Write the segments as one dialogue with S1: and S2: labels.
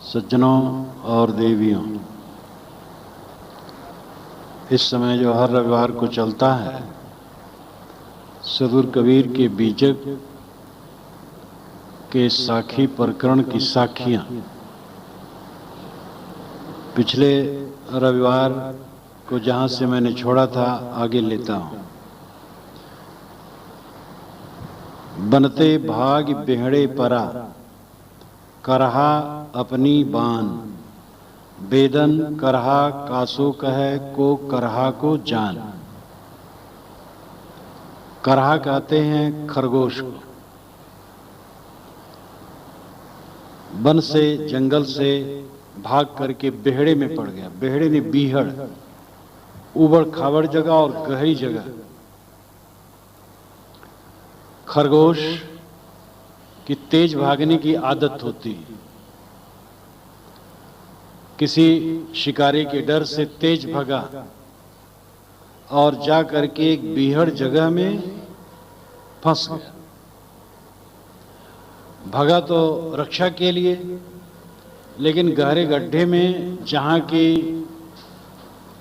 S1: सज्जनों और देवियों, इस समय जो हर रविवार को चलता है सदगुरु कबीर के बीजक के साखी प्रकरण की साखियां पिछले रविवार को जहां से मैंने छोड़ा था आगे लेता हूं। बनते भाग बेहड़े परा करहा अपनी बान, बेदन करहा कासो कहे को करहा को जान। करहा कहते हैं खरगोश को। वन से जंगल से भाग करके बेहड़े में पड़ गया। बेहड़े ने बीहड़, उबड़ खाबड़ जगह और गहरी जगह। खरगोश की तेज भागने की आदत होती है। किसी शिकारी के डर से तेज भगा और जा करके एक बीहड़ जगह में फंस गया। भगा तो रक्षा के लिए, लेकिन गहरे गड्ढे में जहां की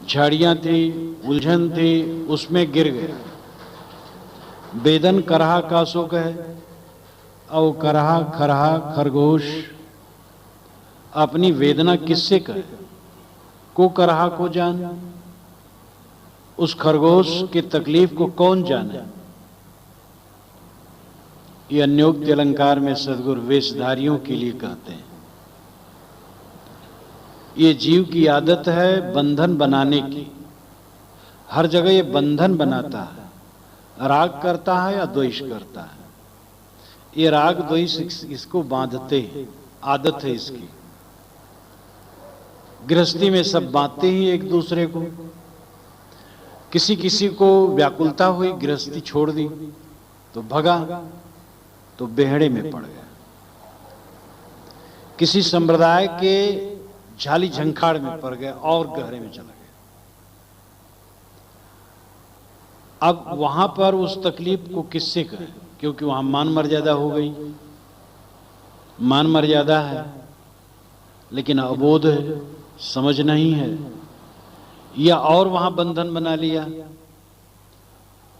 S1: झाड़ियां थी, उलझन थी, उसमें गिर गया। बेदन करहा कासो कहे, और करहा खरहा खरगोश अपनी वेदना किससे कहे, को करहा को जान। उस खरगोश की तकलीफ को कौन जाने। ये अन्योक्ति अलंकार में सदगुरु वेशधारियों के लिए कहते हैं। ये जीव की आदत है बंधन बनाने की। हर जगह ये बंधन बनाता है। राग करता है या द्वेष करता है। ये राग द्वेष इसको बांधते हैं, आदत है इसकी। गृहस्थी में सब बांधते ही एक दूसरे को। किसी किसी को व्याकुलता हुई, गृहस्थी छोड़ दी तो भगा, तो बेहड़े में पड़ गया। किसी संप्रदाय के झाली झंखाड़ में पड़ गया और गहरे में चला गया। अब वहां पर उस तकलीफ को किससे कहें, क्योंकि वहां मान मर्यादा हो गई। मान मर्यादा है लेकिन अबोध है, समझ नहीं है, या और वहां बंधन बना लिया।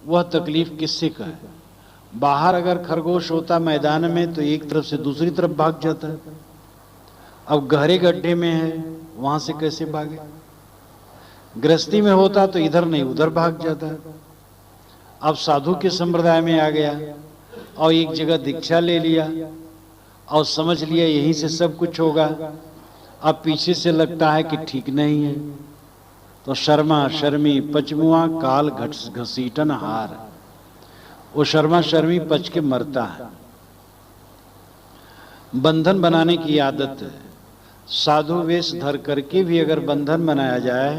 S1: वह तकलीफ किससे कहे। बाहर अगर खरगोश होता मैदान में तो एक तरफ से दूसरी तरफ भाग जाता है। अब गहरे गड्ढे में है, वहां से कैसे भागे। गृहस्थी में होता तो इधर नहीं उधर भाग जाता है। अब साधु के संप्रदाय में आ गया और एक जगह दीक्षा ले लिया और समझ लिया यहीं से सब कुछ होगा। अब पीछे से लगता है कि ठीक नहीं है, तो शर्मा शर्मी पचमुआ काल घसीटन हार। वो शर्मा शर्मी पच के मरता है। बंधन बनाने की आदत है। साधु वेश धर करके भी अगर बंधन बनाया जाए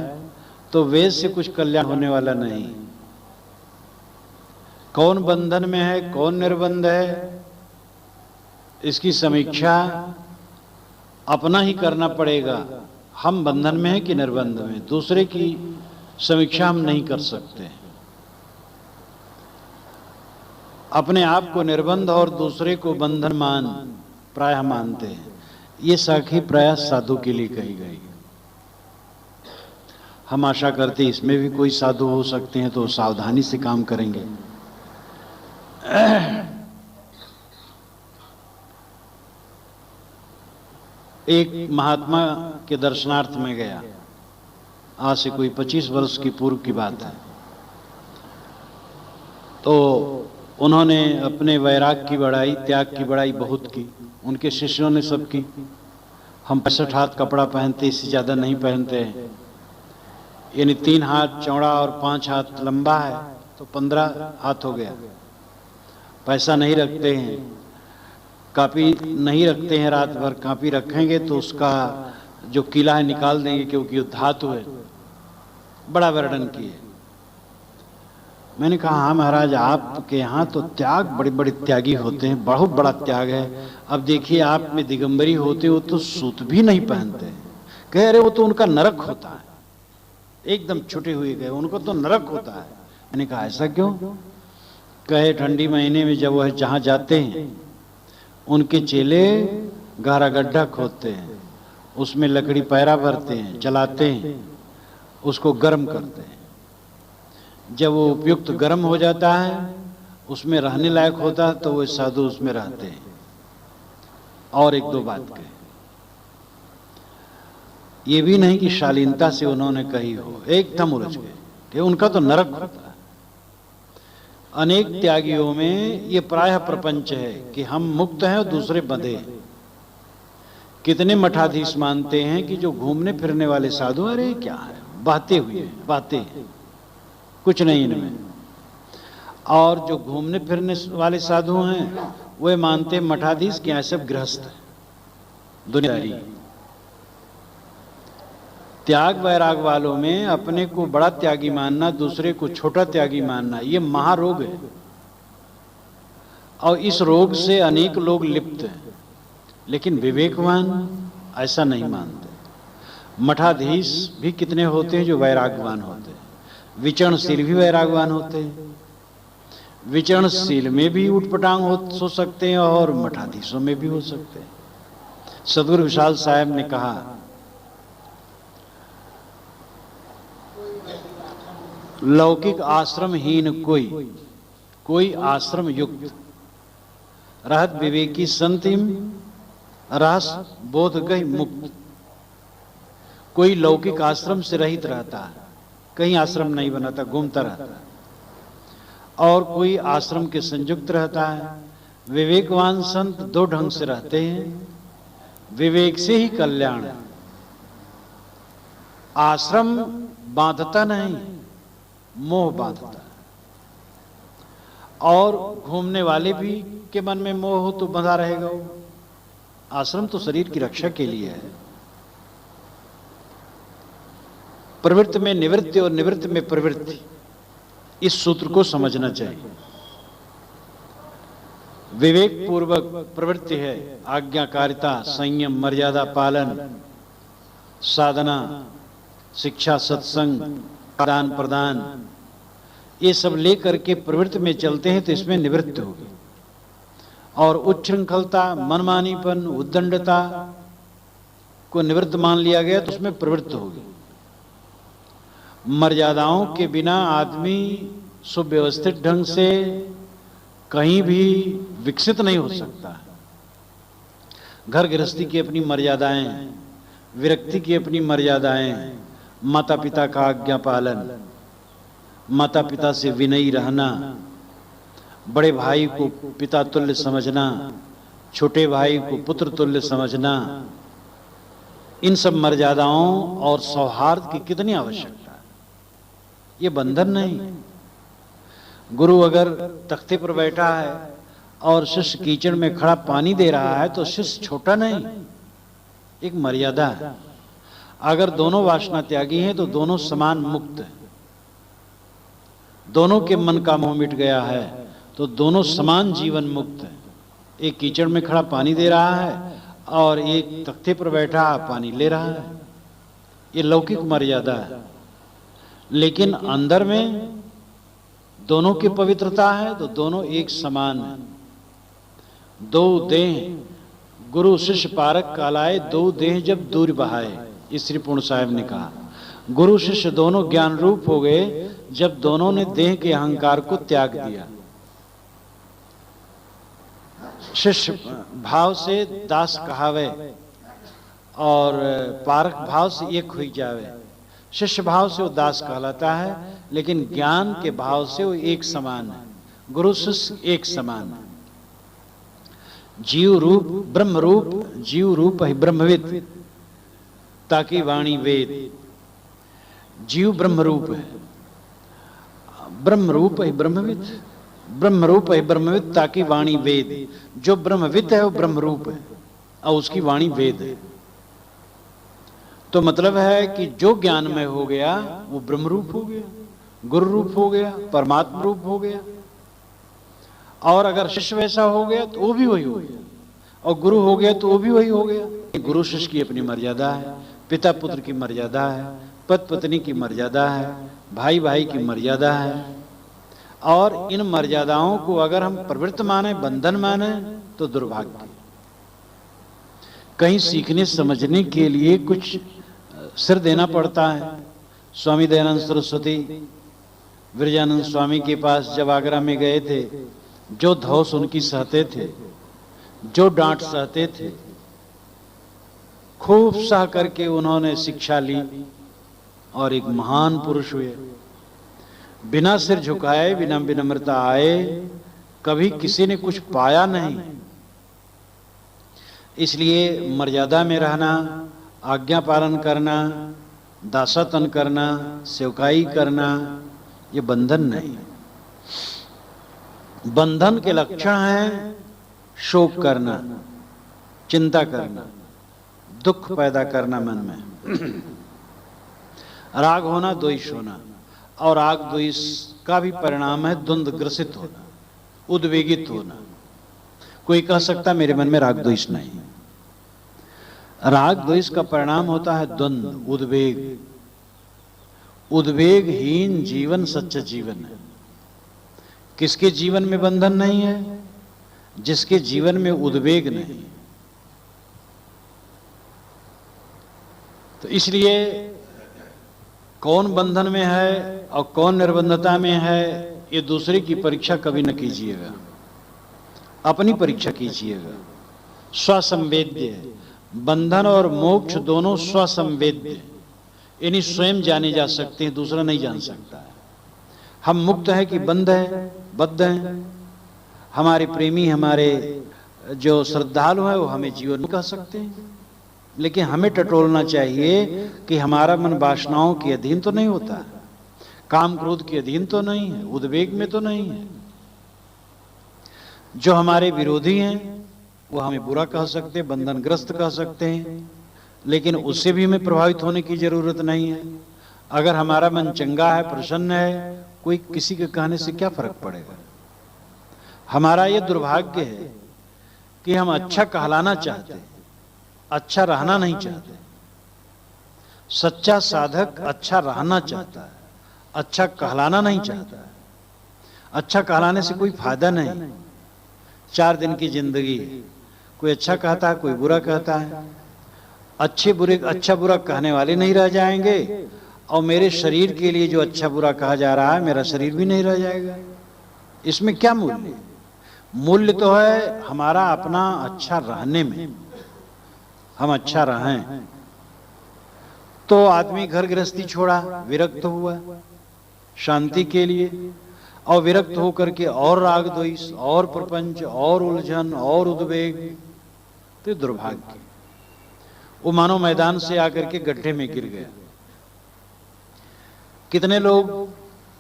S1: तो वेश से कुछ कल्याण होने वाला नहीं। कौन बंधन में है, कौन निर्बंध है, इसकी समीक्षा अपना ही करना पड़ेगा। हम बंधन में हैं कि निर्बंध में, दूसरे की समीक्षा हम नहीं कर सकते। अपने आप को निर्बंध और दूसरे को बंधन मान प्रायः मानते हैं। ये साखी प्रायः साधु के लिए कही गई। हम आशा करते इसमें भी कोई साधु हो सकते हैं तो सावधानी से काम करेंगे। एक महात्मा के दर्शनार्थ में गया। आज से कोई 25 वर्ष की पूर्व की बात है। तो उन्होंने अपने वैराग की बड़ाई, त्याग की बड़ाई बहुत की। उनके शिष्यों ने सब की। हम 65 हाथ कपड़ा पहनते, इससे ज्यादा नहीं पहनते हैं। यानी 3 हाथ चौड़ा और 5 हाथ लंबा है तो 15 हाथ हो गया। पैसा नहीं रखते हैं, कापी नहीं रखते हैं। रात भर कापी रखेंगे तो उसका जो किला है निकाल देंगे, क्योंकि धातु है। बड़ा वर्णन किए। मैंने कहा हाँ महाराज, आपके यहाँ तो त्याग, बड़े बड़े त्यागी होते हैं, बहुत बड़ा त्याग है। अब देखिए आप में दिगंबरी होते हो तो सूत भी नहीं पहनते हैं। कह रहे वो तो उनका नरक होता है। एकदम छुटे हुए गए, उनको तो नरक होता है। मैंने कहा ऐसा क्यों। कहे ठंडी महीने में जब वह जहाँ जाते हैं उनके चेले गहरा गड्ढा खोदते हैं, उसमें लकड़ी पैरा भरते हैं, जलाते हैं, उसको गर्म करते हैं। जब वो उपयुक्त गर्म हो जाता है, उसमें रहने लायक होता है, तो वो साधु उसमें रहते हैं। और एक दो बात कहे, ये भी नहीं कि शालीनता से उन्होंने कही हो, एकदम उलझ गए कि उनका तो नरक होता है। अनेक त्यागियों में ये प्रायः प्रपंच है कि हम मुक्त हैं और दूसरे बंधे हैं। कितने मठाधीश मानते हैं कि जो घूमने फिरने वाले साधु, अरे क्या है, बहते हुए बातें, कुछ नहीं इनमें। और जो घूमने फिरने वाले साधु हैं वे मानते हैं मठाधीश के यहाँ सब गृहस्थ है, दुनियादारी। त्याग वैराग वालों में अपने को बड़ा त्यागी मानना, दूसरे को छोटा त्यागी मानना, ये महारोग है। और इस रोग से अनेक लोग लिप्त हैं, लेकिन विवेकवान ऐसा नहीं मानते। मठाधीश भी कितने होते हैं जो वैरागवान होते हैं, विचरणशील भी वैरागवान होते हैं। विचरणशील में भी उठपटांग हो सकते हैं और मठाधीशों में भी हो सकते हैं। सदगुरु विशाल साहब ने कहा, लौकिक आश्रमहीन कोई आश्रम युक्त रहत विवेकी संतिम रस बोध गई मुक्त। कोई लौकिक आश्रम से रहित रहता है, कहीं आश्रम नहीं बनाता, घूमता रहता है। और कोई आश्रम के संयुक्त रहता है। विवेकवान संत दो ढंग से रहते हैं, विवेक से ही कल्याण। आश्रम बांधता नहीं, मोह बांधता। और घूमने वाले भी के मन में मोह हो तो बंधा रहेगा वो। आश्रम तो शरीर की रक्षा के लिए है। प्रवृत्ति में निवृत्ति और निवृत्ति में प्रवृत्ति, इस सूत्र को समझना चाहिए। विवेक पूर्वक प्रवृत्ति है आज्ञाकारिता, संयम, मर्यादा पालन, साधना, शिक्षा, सत्संग, आदान प्रदान, ये सब लेकर के प्रवृत्ति में चलते हैं तो इसमें निवृत्ति होगी। और उच्छृंखलता, मनमानीपन, उद्दंडता को निवृत्त मान लिया गया तो उसमें प्रवृत्ति होगी। मर्यादाओं के बिना आदमी सुव्यवस्थित ढंग से कहीं भी विकसित नहीं हो सकता। घर गृहस्थी की अपनी मर्यादाएं, विरक्ति की अपनी मर्यादाएं, माता पिता का आज्ञा पालन, माता पिता से विनयी रहना, बड़े भाई को पिता तुल्य समझना, छोटे भाई को पुत्र तुल्य समझना, इन सब मर्यादाओं और सौहार्द की कितनी आवश्यकता है। ये बंधन नहीं। गुरु अगर तख्ते पर बैठा है और शिष्य कीचड़ में खड़ा पानी दे रहा है तो शिष्य छोटा नहीं, एक मर्यादा है। अगर दोनों वासना त्यागी हैं तो दोनों समान मुक्त हैं। दोनों के मन का मोह मिट गया है तो दोनों समान जीवन मुक्त है। एक कीचड़ में खड़ा पानी दे रहा है और एक तख्ते पर बैठा पानी ले रहा है। ये लौकिक मर्यादा है, लेकिन अंदर में दोनों की पवित्रता है तो दोनों एक समान है। दो देह गुरु शिष्य पारक कालाए, दो देह जब दूर बहाए, ये श्री पूर्ण साहब ने कहा। गुरु शिष्य दोनों ज्ञान रूप हो गए जब दोनों ने देह के अहंकार को त्याग दिया। शिष्य भाव से दास कहावे और पारक भाव से एक हुई जावे। शिष्य भाव से वो दास कहलाता है, लेकिन ज्ञान के भाव से वो एक समान है। गुरु शिष्य एक समान है। जीव रूप ब्रह्म रूप, जीव रूप है ब्रह्मविद, ताकि वाणी वेद। जीव ब्रह्म रूप है, ब्रह्म रूप है ब्रह्मविद, ब्रह्म रूप है ब्रह्मविद, ताकि वाणी वेद। जो ब्रह्मविद है वो ब्रह्म रूप है और उसकी वाणी वेद है। तो मतलब है कि जो ज्ञानमय हो गया वो ब्रह्म रूप हो गया, गुरु रूप हो गया, परमात्मा रूप हो गया। और अगर शिष्य वैसा हो गया तो वो भी वही हो गया, और गुरु हो गया तो वो भी वही हो गया। गुरु शिष्य की अपनी मर्यादा है, पिता पुत्र की मर्यादा है, पति पत्नी की मर्यादा है, भाई भाई की मर्यादा है। और इन मर्यादाओं को अगर हम प्रवृत्त माने, बंधन माने, तो दुर्भाग्य। कहीं सीखने समझने के लिए कुछ सिर देना पड़ता है। स्वामी दयानंद सरस्वती विरजानंद स्वामी के पास जब आगरा में गए थे, जो धौस उनकी सहते थे, जो डांट सहते थे, खूब सह करके उन्होंने शिक्षा ली और एक महान पुरुष हुए। बिना सिर झुकाए, बिना विनम्रता आए कभी किसी ने कुछ पाया नहीं। इसलिए मर्यादा में रहना, आज्ञा पालन करना, दासत्व करना, सेवकाई करना, ये बंधन नहीं। बंधन के लक्षण हैं शोक करना, चिंता करना, दुख पैदा करना मन में, राग होना, द्वेष होना, और राग द्वेष का भी परिणाम है द्वंद्व ग्रसित होना, उद्वेगित होना। कोई कह सकता मेरे मन में राग द्वेष नहीं। राग द्वेष का परिणाम होता है द्वंद्व, उद्वेग। उद्वेगहीन जीवन सच्चा जीवन है। किसके जीवन में बंधन नहीं है? जिसके जीवन में उद्वेग नहीं। तो इसलिए कौन बंधन में है और कौन निर्बंधता में है, ये दूसरे की परीक्षा कभी न कीजिएगा, अपनी परीक्षा कीजिएगा। स्वसंवेद्य, बंधन और मोक्ष दोनों स्वसंवेद्य, इन्हीं स्वयं जाने जा सकते हैं, दूसरा नहीं जान सकता है। हम मुक्त है कि बंध है, बद्ध हैं। हमारे प्रेमी, हमारे जो श्रद्धालु है, वो हमें जीवन कह सकते हैं, लेकिन हमें टटोलना चाहिए कि हमारा मन वासनाओं के अधीन तो नहीं होता, काम क्रोध के अधीन तो नहीं है, उद्वेग में तो नहीं है। जो हमारे विरोधी हैं वो हमें बुरा कह सकते हैं, बंधनग्रस्त कह सकते हैं, लेकिन उससे भी हमें प्रभावित होने की जरूरत नहीं है। अगर हमारा मन चंगा है, प्रसन्न है, कोई किसी के कहने से क्या फर्क पड़ेगा। हमारा ये दुर्भाग्य है कि हम अच्छा कहलाना चाहते हैं, अच्छा रहना नहीं चाहते। सच्चा साधक अच्छा रहना चाहता है, अच्छा कहलाना नहीं चाहता है। अच्छा कहलाने से कोई फायदा नहीं। 4 दिन की जिंदगी है, कोई अच्छा कहता है, कोई बुरा कहता है। अच्छे बुरे, अच्छा बुरा कहने वाले नहीं रह जाएंगे, और मेरे शरीर के लिए जो अच्छा बुरा कहा जा रहा है, मेरा शरीर भी नहीं रह जाएगा। इसमें क्या मूल्य? मूल्य तो है हमारा अपना अच्छा रहने में, हम अच्छा रहें। तो आदमी घर गृहस्थी छोड़ा, विरक्त हुआ शांति के लिए, और विरक्त होकर के और राग द्वेष और प्रपंच और उलझन और उद्वेग, तो दुर्भाग्य। वो मानो मैदान से आकर के गड्ढे में गिर गया। कितने लोग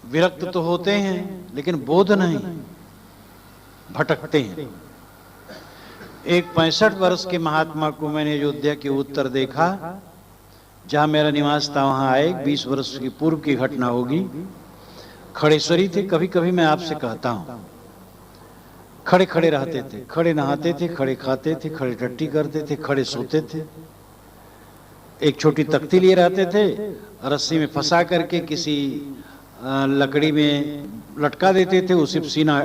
S1: विरक्त तो होते हैं लेकिन बोध नहीं, भटकते हैं। एक 65 वर्ष के महात्मा को मैंने अयोध्या के उत्तर देखा, जहां मेरा निवास था, वहां आए। 20 वर्ष की पूर्व की घटना होगी। खड़ेश्वरी थे। कभी कभी मैं आपसे कहता हूं, खड़े खड़े रहते थे, खड़े नहाते थे, खड़े खाते थे, खड़े टट्टी करते थे, खड़े सोते थे। एक छोटी तख्ती लिए रहते थे, रस्सी में फंसा करके किसी लकड़ी में लटका देते थे, उसे सीना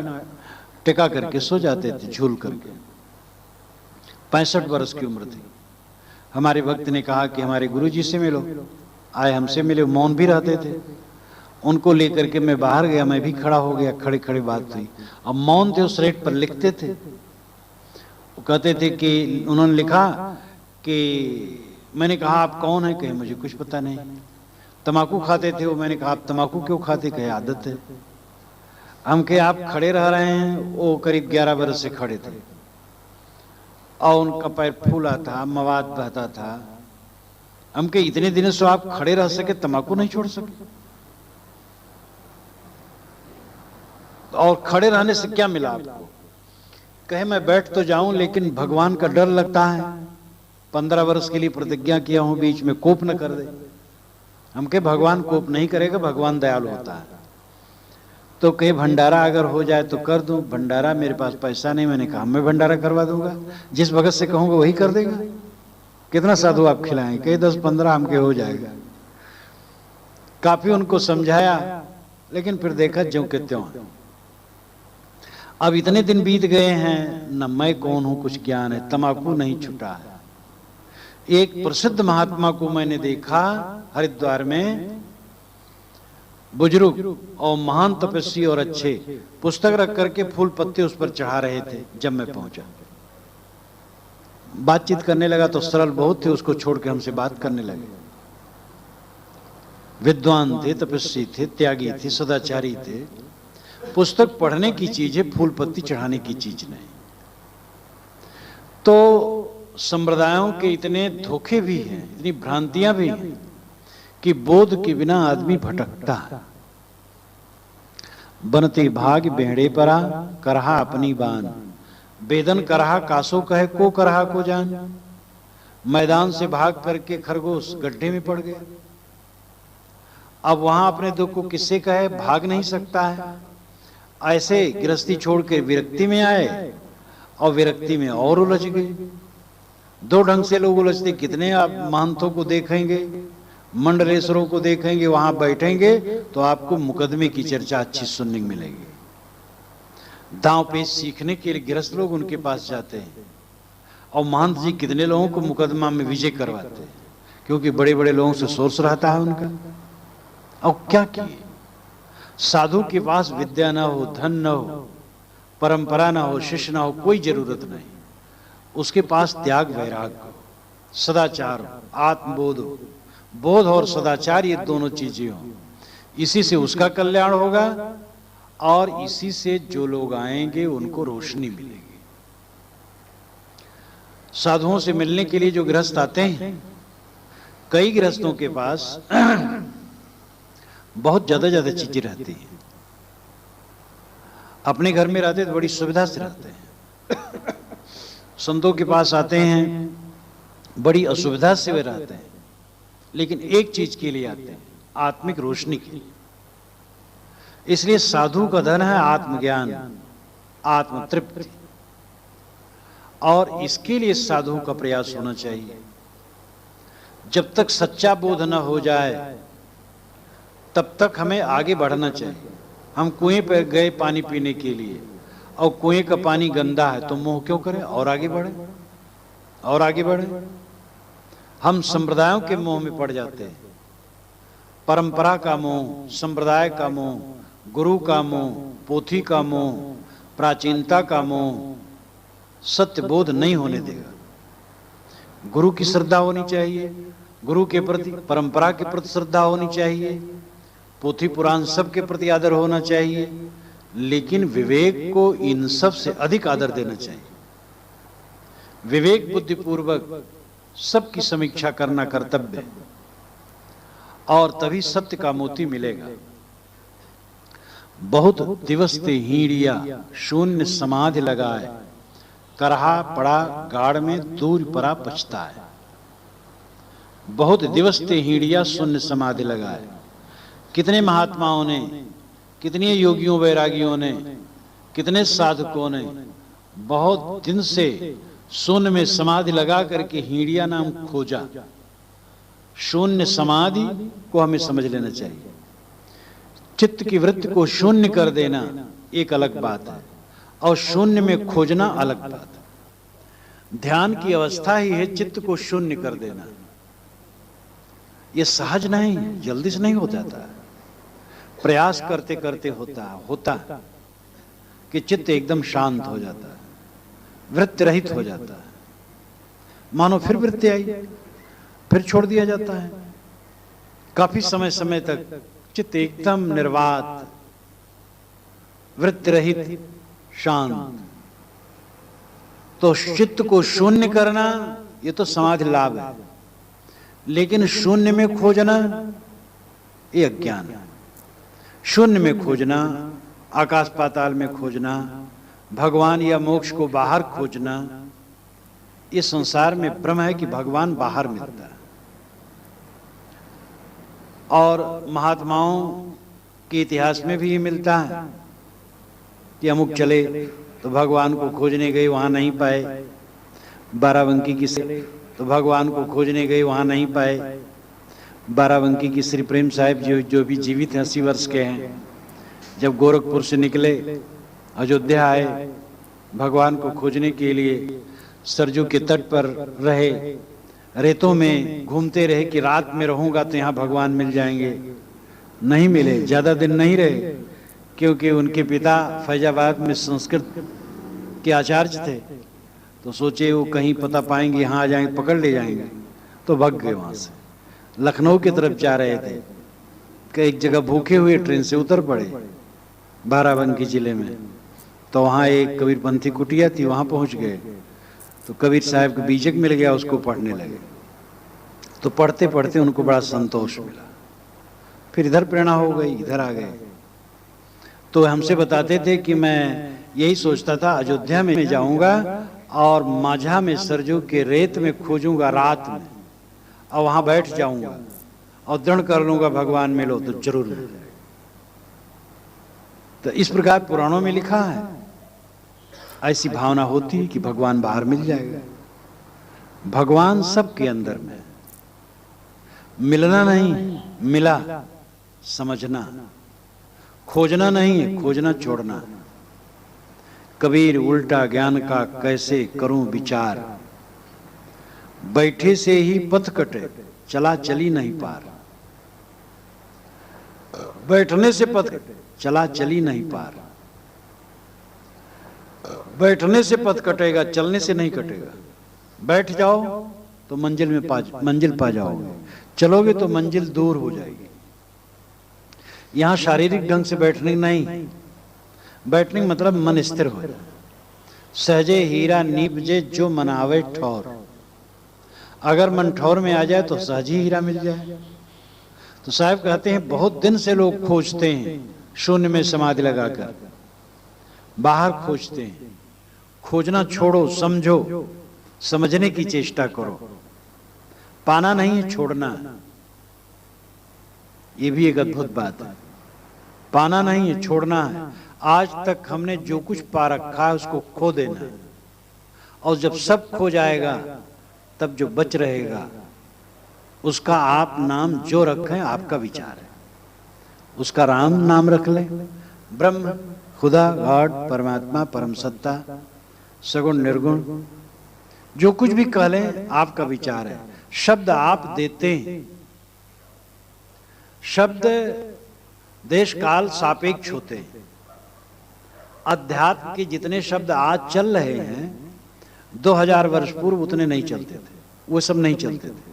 S1: टिका करके सो जाते थे, झूल करके। 65 वर्ष की उम्र थी। हमारे भक्त ने कहा कि हमारे गुरुजी से मिलो। आए, हमसे मिले, मौन भी रहते थे। उनको लेकर के मैं बाहर गया, मैं भी खड़ा हो गया, खड़े खड़े बात हुई। अब मौन थे, उस रेट पर लिखते थे। वो कहते थे कि उन्होंने लिखा कि मैंने कहा आप कौन है? कहे मुझे कुछ पता नहीं। तम्बाकू खाते थे वो। मैंने कहा आप तम्बाकू क्यों खाते? कहे आदत है। हम कहे आप खड़े रह रहे हैं? वो करीब 11 बरस से खड़े थे और उनका पैर फूला था, मवाद बहता था। हम कहे इतने दिनों से आप खड़े रह सके, तम्बाकू नहीं छोड़ सके? और खड़े रहने से क्या मिला आपको? कहे मैं बैठ तो जाऊं लेकिन भगवान का डर लगता है। 15 वर्ष के लिए प्रतिज्ञा किया हूं, बीच में कोप न कर दे। हम कहे भगवान कोप नहीं करेगा, भगवान दयालु होता है। तो कहे भंडारा अगर हो जाए तो कर दूं। भंडारा मेरे पास पैसा नहीं। मैंने कहा मैं भंडारा करवा दूंगा, जिस भगत से कहूंगा वही कर देगा। कितना साधु आप खिलाएं? कहे 10-15 हमके हो जाएगा। काफी उनको समझाया, लेकिन फिर देखा ज्यों के त्यों। अब इतने दिन बीत गए हैं, न मैं कौन हूं कुछ ज्ञान है, तमाकू नहीं छूटा है। एक प्रसिद्ध महात्मा को मैंने देखा हरिद्वार में, बुजुर्ग और महान तपस्वी और अच्छे, पुस्तक रख करके फूल पत्ते उस पर चढ़ा रहे थे। जब मैं पहुंचा, बातचीत करने लगा तो सरल बहुत थे, उसको छोड़ के हमसे बात करने लगे। विद्वान थे, तपस्वी थे, त्यागी थे, सदाचारी थे। पुस्तक पढ़ने की चीज है, फूल पत्ती चढ़ाने की चीज नहीं। तो संप्रदायों के इतने धोखे भी हैं, इतनी भ्रांतियां भी हैं कि बोध के बिना आदमी भटकता है। बनते भाग बेहड़े परा, करहा अपनी बान, बेदन करहा कासो कहे को करहा को जान। मैदान से भाग करके खरगोश गड्ढे में पड़ गया। अब वहां अपने दुख को किससे कहे, भाग नहीं सकता है। ऐसे गृहस्थी छोड़ के विरक्ति में आए और विरक्ति में और उलझ गए। दो ढंग से लोग उलझते, कितने आप महंतों को देखेंगे, मंडलेश्वरों को देखेंगे, वहां बैठेंगे तो आपको मुकदमे की चर्चा अच्छी सुनने को मिलेगी। दांव पेच सीखने के लिए गृहस्थ लोग उनके पास जाते हैं और महंत जी कितने लोगों को मुकदमा में विजय करवाते हैं, क्योंकि बड़े बड़े लोगों से सोर्स रहता है उनका। और क्या किए, साधु के पास विद्या ना हो, धन ना हो, परंपरा ना हो, शिष्य ना हो, कोई जरूरत नहीं। उसके पास त्याग वैराग हो, सदाचार हो, आत्मबोध हो। बोध और सदाचार ये दोनों चीजें हो, इसी से उसका कल्याण होगा और इसी से जो लोग आएंगे उनको रोशनी मिलेगी। साधुओं से मिलने के लिए जो गृहस्थ आते हैं, कई गृहस्थों के पास बहुत ज्यादा चीजें रहती हैं। अपने घर में रहते तो बड़ी सुविधा से रहते हैं, संतों के पास आते हैं बड़ी असुविधा से वे रहते हैं। लेकिन एक चीज के लिए आते हैं, आत्मिक रोशनी के लिए। इसलिए साधु का धन है आत्मज्ञान, आत्मतृप्ति, और इसके लिए साधु का प्रयास होना चाहिए। जब तक सच्चा बोध न हो जाए तब तक हमें आगे बढ़ना चाहिए। हम कुएं पर गए पानी पीने के लिए और कुएं का पानी गंदा है तो मोह क्यों करें, और आगे बढ़े और आगे बढ़े। हम संप्रदायों के मोह में पड़ जाते हैं, परंपरा का मोह, संप्रदाय का मोह, गुरु का मोह, पोथी का मोह, प्राचीनता का मोह सत्य बोध नहीं होने देगा। गुरु की श्रद्धा होनी चाहिए, गुरु के प्रति, परंपरा के प्रति श्रद्धा होनी चाहिए, पोथी पुराण सब के प्रति आदर होना चाहिए, लेकिन विवेक को इन सब से अधिक आदर देना चाहिए। विवेक बुद्धि पूर्वक सबकी समीक्षा करना कर्तव्य है, और तभी सत्य का मोती मिलेगा। बहुत दिवस ते हीड़िया शून्य समाधि लगाए, करहा पड़ा गाड़ में दूर परा पछताए। बहुत दिवस ते हीड़िया शून्य समाधि लगाए। कितने महात्माओं ने, कितने योगियों वैरागियों ने, कितने साधकों ने बहुत दिन से शून्य में समाधि लगा करके हीड़िया नाम खोजा। शून्य समाधि को हमें समझ लेना चाहिए। चित्त की वृत्ति को शून्य कर देना एक अलग बात है, और शून्य में खोजना अलग बात है। ध्यान की अवस्था ही है चित्त को शून्य कर देना। यह सहज नहीं, जल्दी से नहीं हो जाता, प्रयास करते करते होता है कि चित्त एकदम शांत हो जाता है, वृत्ति रहित हो जाता है। मानो फिर वृत्ति आई, फिर छोड़ दिया जाता है। काफी समय तक चित्त एकदम निर्वात, वृत्ति रहित, शांत। तो चित्त को शून्य करना ये तो समाधि लाभ है, लेकिन शून्य में खोजना ये अज्ञान है। शून्य में खोजना, आकाश पाताल में खोजना, भगवान या मोक्ष को बाहर खोजना, इस संसार में भ्रम है कि भगवान बाहर मिलता है। और महात्माओं के इतिहास में भी ये मिलता है कि अमुक चले तो भगवान को खोजने गए, वहां नहीं पाए। बाराबंकी की तो भगवान को खोजने गए, वहां नहीं पाए। बाराबंकी की श्री प्रेम साहिब जो भी जीवित हैं, 80 वर्ष के हैं, जब गोरखपुर से निकले अयोध्या आए, भगवान को खोजने के लिए सरजू के तट पर रहे, रेतों में घूमते रहे कि रात में रहूंगा तो यहाँ भगवान मिल जाएंगे। नहीं मिले, ज्यादा दिन नहीं रहे, क्योंकि उनके पिता फैजाबाद में संस्कृत के आचार्य थे, तो सोचे वो कहीं पता पाएंगे, यहाँ आ जाएंगे, पकड़ ले जाएंगे, तो भाग गए वहां से। लखनऊ की तरफ जा रहे थे कि एक जगह भूखे हुए ट्रेन से उतर पड़े बाराबंकी जिले में, तो वहाँ एक कबीरपंथी कुटिया थी, वहाँ पहुँच गए। तो कबीर साहब का बीजक मिल गया, उसको पढ़ने लगे। तो पढ़ते पढ़ते उनको बड़ा संतोष मिला, फिर इधर प्रेरणा हो गई, इधर आ गए। तो हमसे बताते थे कि मैं यही सोचता था अयोध्या में जाऊंगा और माझा में सरजू के रेत में खोजूंगा रात में, और वहां बैठ जाऊंगा और दृढ़ कर लूंगा भगवान मिलो तो जरूर मिल जाएगा। तो इस प्रकार पुराणों में लिखा है, ऐसी भावना होती है कि भगवान बाहर मिल जाएगा। भगवान सबके अंदर में, मिलना नहीं, मिला समझना, खोजना नहीं, खोजना छोड़ना। कबीर उल्टा ज्ञान का कैसे करूं विचार, बैठे से ही पथ कटे चला चली नहीं पार। बैठने से पथ चला चली नहीं पार, बैठने से पथ कटेगा, चलने से नहीं कटेगा। बैठ जाओ तो मंजिल पा जाओगे, चलोगे तो मंजिल दूर हो जाएगी। यहां शारीरिक ढंग से बैठने नहीं, बैठने का मतलब मन स्थिर हो जाए। सहजे हीरा नीपजे जो मनावे ठौर, अगर मन ठौर में आ जाए तो सहज ही हीरा मिल जाए। तो साहब कहते हैं बहुत दिन से लोग खोजते हैं, शून्य में समाधि लगाकर बाहर खोजते हैं। खोजना छोड़ो, समझो, समझने की चेष्टा करो। पाना नहीं है, छोड़ना। ये भी एक अद्भुत बात है। पाना नहीं है, छोड़ना है। आज तक हमने जो कुछ पा रखा है उसको खो देना है, और जब सब खो जाएगा तब जो बच रहेगा उसका आप नाम जो रखें आपका विचार है, उसका राम नाम रख लें। ब्रह्म, खुदा, गॉड, परमात्मा, परम सत्ता, सगुण निर्गुण, जो कुछ भी कह लें आपका विचार है। शब्द आप देते हैं, शब्द देश काल सापेक्ष होते हैं। अध्यात्म के जितने शब्द आज चल रहे हैं 2000 वर्ष पूर्व उतने नहीं चलते थे, वो सब नहीं चलते थे।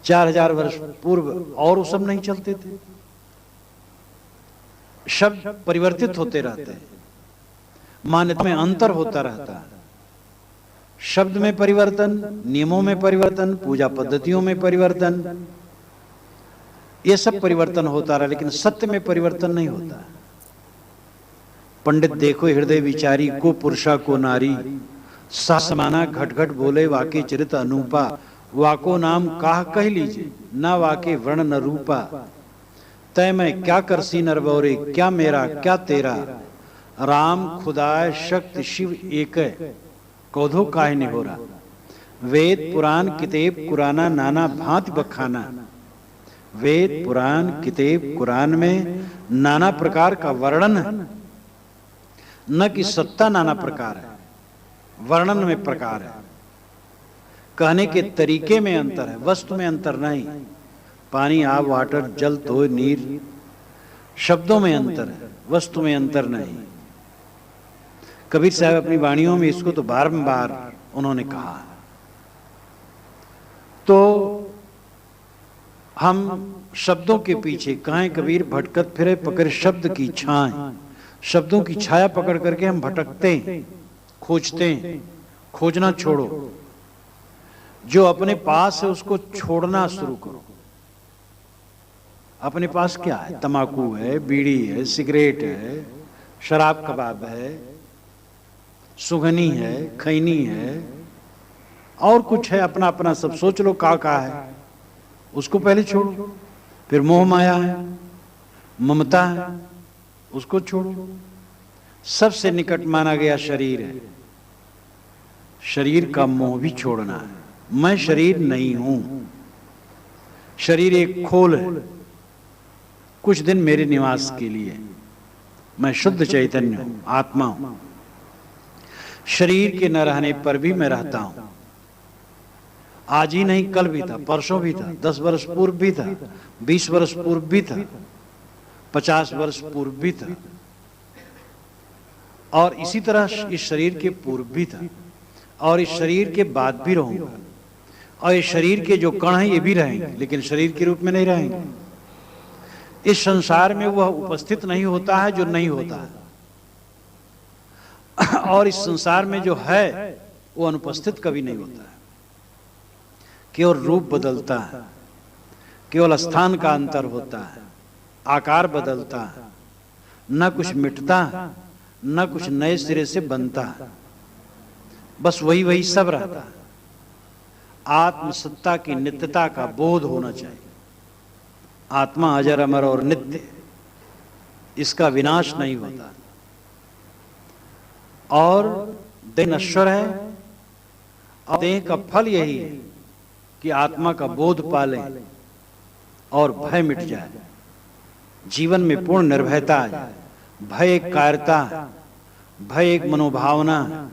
S1: 4000 वर्ष पूर्व और वो सब नहीं चलते थे। शब्द परिवर्तित होते रहते हैं, मान्यता में अंतर होता रहता है। शब्द में परिवर्तन, नियमों में परिवर्तन, पूजा पद्धतियों में परिवर्तन, ये सब परिवर्तन होता रहा, लेकिन सत्य में परिवर्तन नहीं होता। पंडित देखो हृदय विचारी, को पुरुषा को नारी, सा समाना घट घट बोले, वाके चरित अनूपा, वाको नाम काह कह लीजिए, ना वाके वर्ण न रूपा। तय मैं क्या करसी नरबौरे, क्या मेरा क्या तेरा, राम खुदाय शक्ति शिव एक, कौधो काहे नहीं हो रहा। वेद पुराण किताब कुराना, नाना भांति बखाना। वेद पुराण किताब कुरान में नाना प्रकार का वर्णन है, न कि सत्ता नाना प्रकार है, वर्णन में प्रकार है। कहने के तरीके में अंतर है, वस्तु में अंतर नहीं। पानी, आग, वाटर, जल, तो नीर, शब्दों में अंतर है, वस्तु में अंतर नहीं। कबीर साहब अपनी वाणियों में इसको तो बारंबार उन्होंने कहा। तो हम शब्दों के पीछे, कहें कबीर भटकत फिरे पकड़ शब्द की छाए, शब्दों की छाया पकड़ करके हम भटकते हैं, खोजते हैं। खोजना छोड़ो, जो अपने पास है उसको छोड़ना शुरू करो। अपने पास क्या है? तंबाकू है, बीड़ी है, सिगरेट है, शराब कबाब है, सुगनी है, खैनी है, और कुछ है, अपना अपना सब सोच लो का है, उसको पहले छोड़ो। फिर मोह माया है, ममता है, उसको छोड़ो। सबसे निकट माना गया शरीर है, शरीर का मोह भी छोड़ना है। मैं शरीर नहीं हूं, शरीर एक खोल है, कुछ दिन मेरे निवास के लिए, मैं शुद्ध चैतन्य हूं, आत्मा हूं। शरीर के न रहने पर भी मैं रहता हूं। आज ही नहीं, कल भी था, परसों भी था, 10 वर्ष पूर्व भी था, 20 वर्ष पूर्व भी था, 50 वर्ष पूर्व भी था, और इसी तरह इस शरीर के पूर्व भी था, और इस शरीर के बाद भी रहूंगा। और इस शरीर के जो कण हैं ये भी रहेंगे, लेकिन शरीर के रूप में नहीं रहेंगे। इस संसार में वह उपस्थित नहीं होता है जो नहीं होता है, और इस संसार में जो है वो अनुपस्थित कभी नहीं होता है। केवल रूप बदलता है, केवल स्थान का अंतर होता है, आकार बदलता है, न कुछ मिटता है, न कुछ नए सिरे से बनता है, बस वही वही सब रहता है। आत्मसत्ता की नित्यता का बोध होना चाहिए। आत्मा अजर अमर और नित्य, इसका विनाश नहीं होता, और देह नश्वर है, और देह का फल यही है कि आत्मा का बोध पाले और भय मिट जाए, जीवन में पूर्ण निर्भयता आ जाए। भय एक कायरता है, भय एक मनोभावना है,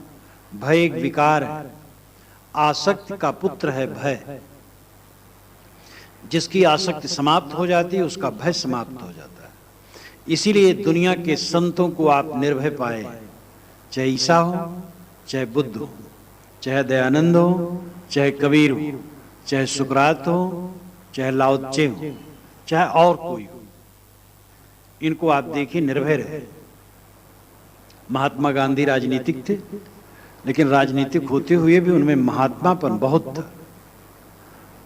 S1: भय एक विकार है। आसक्ति का पुत्र है भय। जिसकी आसक्ति समाप्त हो जाती है उसका भय समाप्त हो जाता है। इसीलिए दुनिया के संतों को आप निर्भय पाए, चाहे ईसा हो, चाहे बुद्ध हो, चाहे दयानंद हो, चाहे कबीर हो, चाहे सुकरात हो, चाहे लाओ त्से हो, चाहे और कोई हो, इनको आप देखिए निर्भय रहे। महात्मा गांधी राजनीतिक थे, लेकिन राजनीतिक होते हुए भी उनमें महात्मापन बहुत था,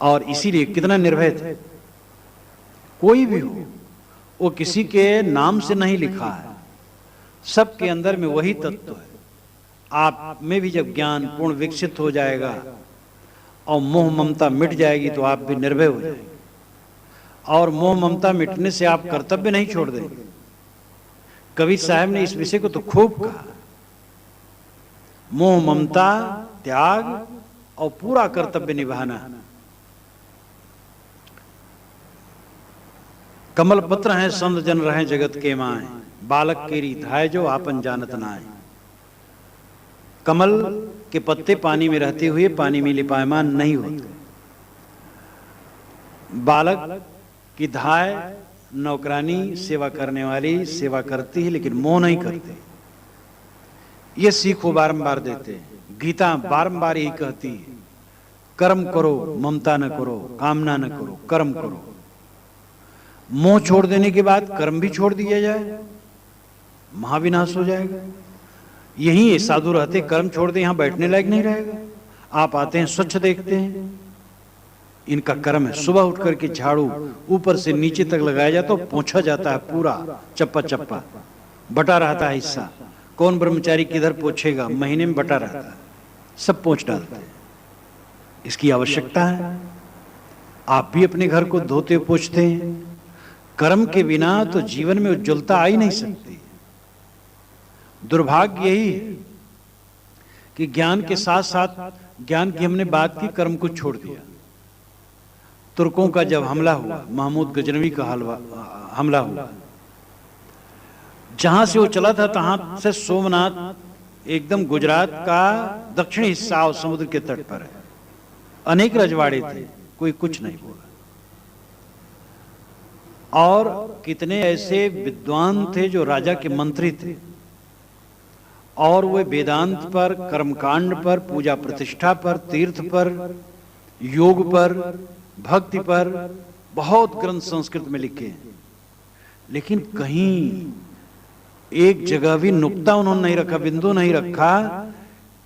S1: और इसीलिए कितना निर्भय थे। कोई भी हो, वो किसी के नाम से नहीं लिखा है, सबके अंदर में वही तत्व है। आप में भी जब ज्ञान पूर्ण विकसित हो जाएगा और मोह ममता मिट जाएगी तो आप भी निर्भय हो जाएंगे, और मोह ममता मिटने से आप कर्तव्य नहीं छोड़ देंगे। कबीर साहब ने इस विषय को तो खूब कहा, मोह ममता त्याग और पूरा कर्तव्य निभाना। कमल पत्र हैं संत जन रहे जगत के माए, बालक केरी धाय जो आपन जानत नाय। कमल के पत्ते पानी में रहते हुए पानी में लिपायमान नहीं होते। बालक की धाय नौकरानी सेवा करने वाली सेवा करती है, लेकिन मोह नहीं करते। ये सीख वो बारंबार देते हैं। गीता बारंबार यही कहती है, कर्म करो, ममता न करो, कामना न करो, कर्म करो। मोह छोड़ देने के बाद कर्म भी छोड़ दिया जाए, महाविनाश हो जाएगा। यही है, साधु रहते कर्म छोड़ दे, यहां बैठने लायक नहीं रहेगा। आप आते हैं, स्वच्छ देखते हैं, इनका कर्म है। सुबह उठ करके झाड़ू ऊपर से नीचे तक लगाया जाता है, पोंछा जाता है पूरा चप्पा चप्पा, बटा रहता है हिस्सा। कौन ब्रह्मचारी किधर पोछेगा, महीने में बटा रहता है, सब पोंछ डालते हैं। इसकी आवश्यकता है। आप भी अपने घर को धोते पोछते हैं। कर्म के बिना तो जीवन में उज्ज्वलता आ ही नहीं सकती। दुर्भाग्य यही है कि ज्ञान के साथ साथ ज्ञान की हमने बात की, कर्म को छोड़ दिया। तुर्कों का जब हमला हुआ, महमूद गजनवी का हमला हुआ, जहां से वो चला था तहां से सोमनाथ एकदम गुजरात का दक्षिणी हिस्सा और समुद्र के तट पर है। अनेक रजवाड़े थे, कोई कुछ नहीं बोला। और कितने ऐसे विद्वान थे जो राजा के मंत्री थे, और वे वेदांत पर, कर्मकांड पर, पूजा प्रतिष्ठा पर, तीर्थ पर, योग पर, भक्ति पर बहुत ग्रंथ संस्कृत में लिखे हैं। लेकिन कहीं एक जगह भी नुक्ता उन्होंने नहीं रखा, बिंदु नहीं रखा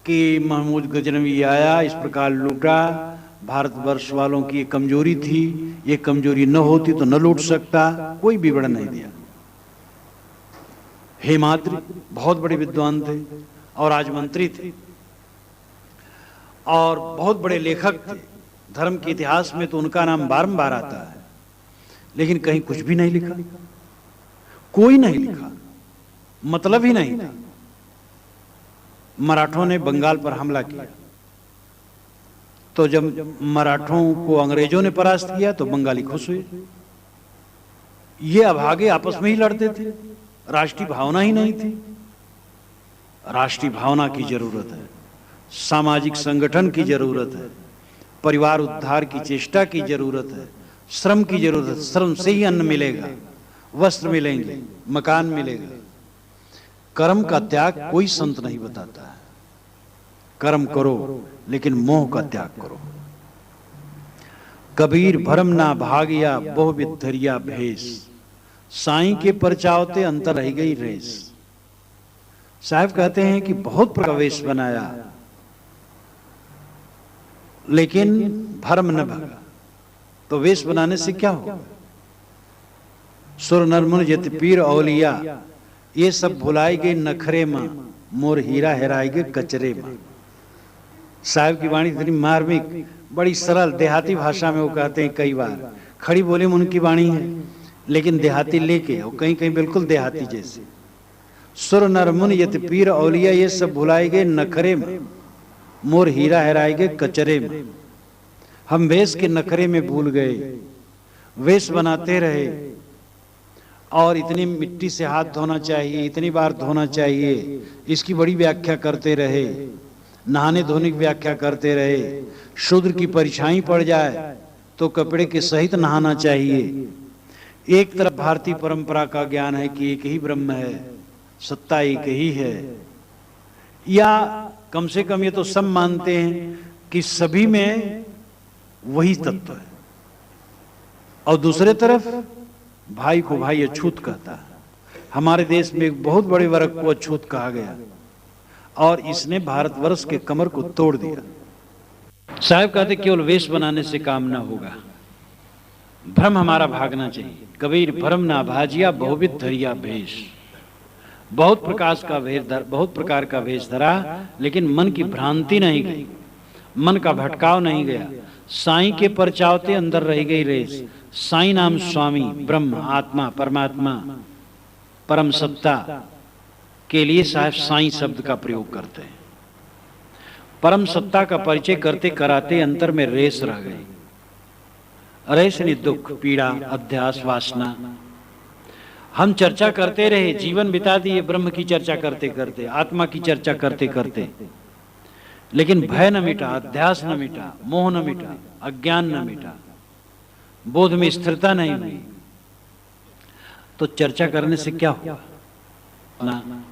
S1: कि महमूद गजनवी आया, इस प्रकार लूटा, भारतवर्ष वालों की ये कमजोरी थी, ये कमजोरी न होती तो न लूट सकता। कोई विवरण नहीं दिया। हेमाद्रि बहुत बड़े विद्वान थे और आज मंत्री थे, और बहुत बड़े लेखक थे। धर्म के इतिहास में तो उनका नाम बारंबार आता है, लेकिन कहीं कुछ भी नहीं लिखा, कोई नहीं लिखा, मतलब ही नहीं था। मराठों ने बंगाल पर हमला किया, तो जब मराठों को अंग्रेजों ने परास्त किया तो बंगाली खुश हुए। ये अभागे आपस में ही लड़ते थे, राष्ट्रीय भावना ही नहीं थी। राष्ट्रीय भावना की जरूरत है, सामाजिक संगठन की जरूरत है, परिवार उद्धार की चेष्टा की जरूरत है, श्रम की जरूरत है। श्रम से ही अन्न मिलेगा, वस्त्र मिलेंगे, मकान मिलेगा। कर्म का त्याग कोई संत नहीं बताता है। कर्म करो लेकिन मोह का त्याग करो। कबीर भरम ना भागिया बहुविध धरिया भेष, साईं के परचावते अंतर रह गई रेस। साहब कहते हैं कि बहुत प्रवेश बनाया लेकिन भरम न भगा। तो वेश बनाने से क्या होगा? सुर नरमुन यति पीर औलिया, ये सब भुलाई गई नखरे मां, मोर हीरा हेराई गए कचरे मां। साहब की वाणी इतनी मार्मिक, बड़ी सरल देहाती भाषा में वो कहते हैं। कई बार खड़ी बोली में उनकी वाणी है, लेकिन देहाती लेके, और कहीं कहीं बिल्कुल देहाती जैसे। सुर नरमुन यति पीर औलिया, ये सब भुलाई गए नखरे में, मोर हीरा हेराई गए कचरे में। हम वेश के नखरे में भूल गए, वेश बनाते रहे और इतनी मिट्टी से हाथ धोना चाहिए, इतनी बार धोना चाहिए, इसकी बड़ी व्याख्या करते रहे। नहाने धोने की व्याख्या करते रहे। शूद्र की परछाई पड़ जाए तो कपड़े के सहित नहाना चाहिए। एक तरफ भारतीय परंपरा का ज्ञान है कि एक ही ब्रह्म है, सत्ता एक ही है, या कम से कम ये तो सब मानते हैं कि सभी में वही तत्व है। और दूसरे तरफ भाई को भाई अछूत कहता है। हमारे देश में एक बहुत बड़े वर्ग को अछूत कहा गया और इसने भारतवर्ष के कमर को तोड़ दिया। साहब कहते केवल वेश बनाने से काम ना होगा, भ्रम हमारा भागना चाहिए। कबीर भ्रम ना भाजिया बहुविध धरिया भेष। बहुत प्रकार का वेश धरा, लेकिन मन की भ्रांति नहीं गई, मन का भटकाव नहीं गया। साईं के परचावते अंदर रह गई रेस। साईं नाम स्वामी, ब्रह्म, आत्मा, परमात्मा, परम सत्ता के लिए साहब साईं शब्द का प्रयोग करते हैं। परम सत्ता का परिचय करते कराते अंतर में रेस रह गई। रेस यानी दुख, पीड़ा, अध्यास, वासना। हम चर्चा करते रहे, जीवन बिता दिए ब्रह्म की चर्चा करते करते, आत्मा की चर्चा करते करते, लेकिन भय न मिटा, अध्यास न मिटा, मोह न मिटा, अज्ञान न मिटा, बोध में स्थिरता नहीं हुई। तो चर्चा करने से क्या हुआ ना?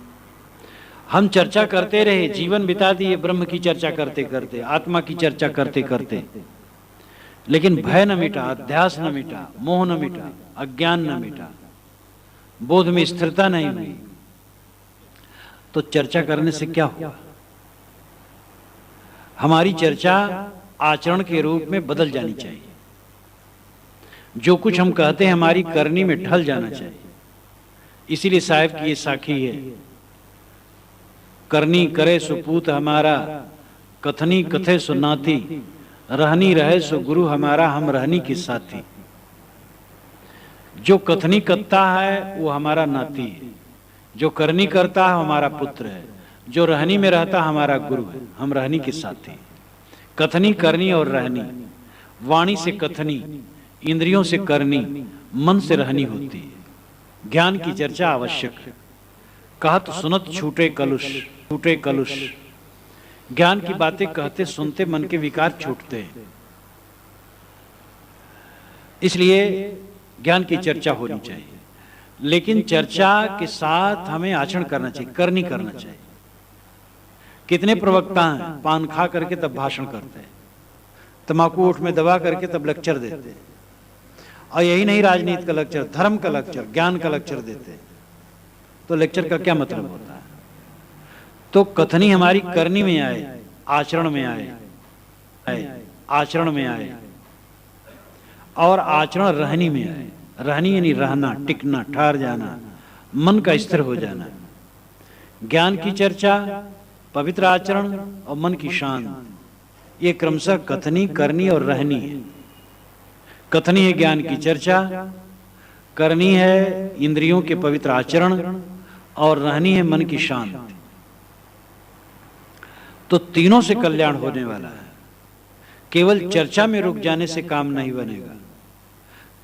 S1: हम चर्चा करते रहे, जीवन बिता दिए ब्रह्म की चर्चा करते करते, आत्मा की चर्चा करते करते, लेकिन भय न मिटा, अध्यास न मिटा, मोह न मिटा, अज्ञान न मिटा, बोध में स्थिरता नहीं हुई। तो चर्चा करने से क्या हुआ? हमारी चर्चा आचरण के रूप में बदल जानी चाहिए। जो कुछ हम कहते हैं हमारी करनी में ढल जाना चाहिए। इसीलिए साहिब की ये साखी है, करनी करे सुपूत हमारा, कथनी कथे सुनाती, रहनी रहे सो गुरु हमारा, हम रहनी के साथी। जो कथनी करता है वो हमारा नाती है, जो करनी करता है हमारा पुत्र है, जो रहनी में रहता हमारा गुरु है, हम रहनी के साथी। कथनी, करनी और रहनी, वाणी से कथनी, इंद्रियों से करनी, मन से रहनी होती है। ज्ञान की चर्चा आवश्यक है। कहत सुनत छूटे कलुष, छूटे कलुष। ज्ञान की बातें कहते सुनते मन के विकार छूटते हैं। इसलिए ज्ञान की चर्चा होनी चाहिए, लेकिन चर्चा के साथ हमें आचरण करना चाहिए, करनी करना चाहिए। कितने प्रवक्ता हैं पान खा करके तब भाषण करते हैं, तंबाकू ओठ में दबा करके तब लेक्चर देते हैं। और यही नहीं, राजनीति का लेक्चर, धर्म का लेक्चर, ज्ञान का लेक्चर देते हैं। तो लेक्चर का क्या मतलब होता है? तो कथनी हमारी करनी में आए, आचरण में आए, आचरण में आए, और आचरण रहनी में आए। रहनी यानी रहना, टिकना, ठहर जाना, मन का स्थिर हो जाना। ज्ञान की चर्चा, पवित्र आचरण और मन की शांत, ये क्रमशः कथनी, करनी और रहनी है। कथनी है ज्ञान की चर्चा, करनी है इंद्रियों के पवित्र आचरण, और रहनी है मन की शांति। तो तीनों से कल्याण होने वाला है। केवल चर्चा में रुक जाने से काम नहीं बनेगा।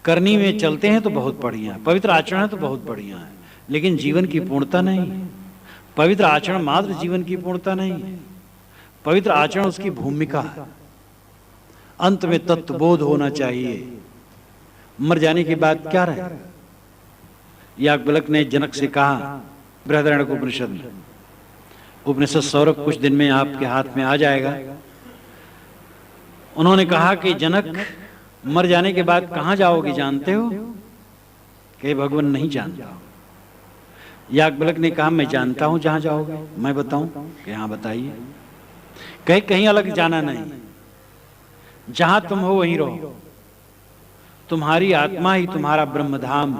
S1: करनी में चलते हैं तो बहुत बढ़िया है, पवित्र आचरण है तो बहुत बढ़िया है, लेकिन जीवन की पूर्णता नहीं। पवित्र आचरण मात्र जीवन की पूर्णता नहीं है, पवित्र आचरण उसकी भूमिका है। अंत में तत्वबोध होना चाहिए। मर जाने के बाद क्या रहे? याज्ञवल्क्य ने जनक से कहा बृहदारण्यक उपनिषद में, उपनिषद सौरभ कुछ दिन में आपके हाथ में आ जाएगा। उन्होंने कहा कि जनक, मर जाने के बाद कहां जाओगे जानते हो? कि भगवान नहीं जानता। याज्ञवल्क्य ने कहा मैं जानता हूं जहां जाओगे। मैं बताऊं? कि हाँ बताइए। कहीं कहीं अलग जाना नहीं, जहां तुम हो वहीं रहो। तुम्हारी आत्मा ही तुम्हारा ब्रह्मधाम,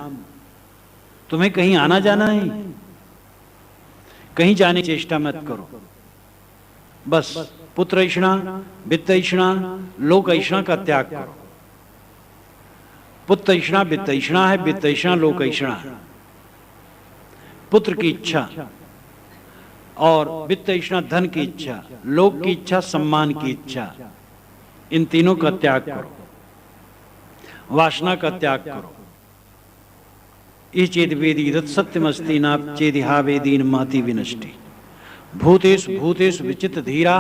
S1: तुम्हें कहीं आना जाना नहीं, कहीं जाने की चेष्टा मत करो। बस पुत्र ऐषणा, वित्त ऐषणा, लोक ऐषणा का त्याग करो। पुत्र ऐषणा वित्त ऐषणा है, वित्त ऐषणा लोक ऐषणा है। पुत्र की इच्छा और वित्त ऐषणा धन की इच्छा, लोक की इच्छा सम्मान की इच्छा, इन तीनों का त्याग करो। वासना का त्याग करो। चेद वेदी रत सत्यमस्ति ना चेदिहा वेदीन महति विनष्टि भूतेषु भूतेषु विचित्र धीरा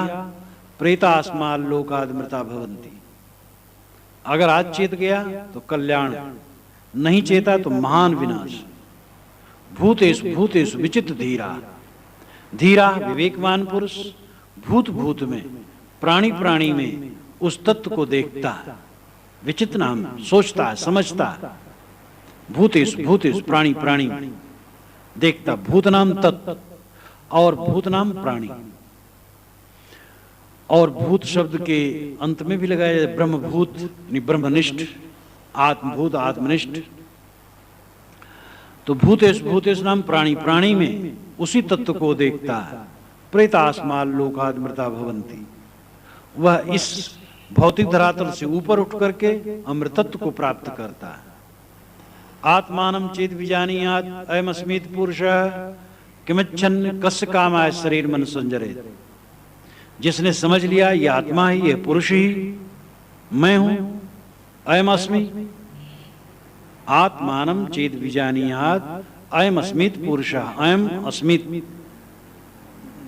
S1: प्रेतास्माल लोकादमृता भवन्ति। अगर आज चेत गया तो कल्याण, नहीं चेता तो महान विनाश। भूतेषु भूतेषु विचित्र धीरा, धीरा विवेकवान पुरुष भूत भूत में, प्राणी प्राणी में उस तत्व को देखता है। विचित्र नाम सोचता है, समझता है। भूतेषु भूतेषु प्राणी प्राणी देखता, भूत नाम तत्व और भूत नाम प्राणी। और भूत शब्द के अंत में भी लगाया जाए ब्रह्मभूत, ब्रह्मनिष्ठ, आत्मभूत आत्मनिष्ठ। तो भूतेषु भूतेषु नाम प्राणी प्राणी में उसी तत्व को देखता है। प्रेतास्माल लोकादमृता भवन्ति, वह इस भौतिक धरातल से ऊपर उठ करके अमृतत्व को प्राप्त करता है। आत्मानं चेत विजानीयात् अयमस्मीति पुरुषः किमिच्छन् कस्य कामाय शरीर मन संजरेत्। जिसने समझ लिया ये आत्मा ही, ये पुरुष ही मैं हूं, अयम अस्मि। आत्मानं चेत विजानीयात् अयम अस्मीति पुरुषः, अयम अस्मित्,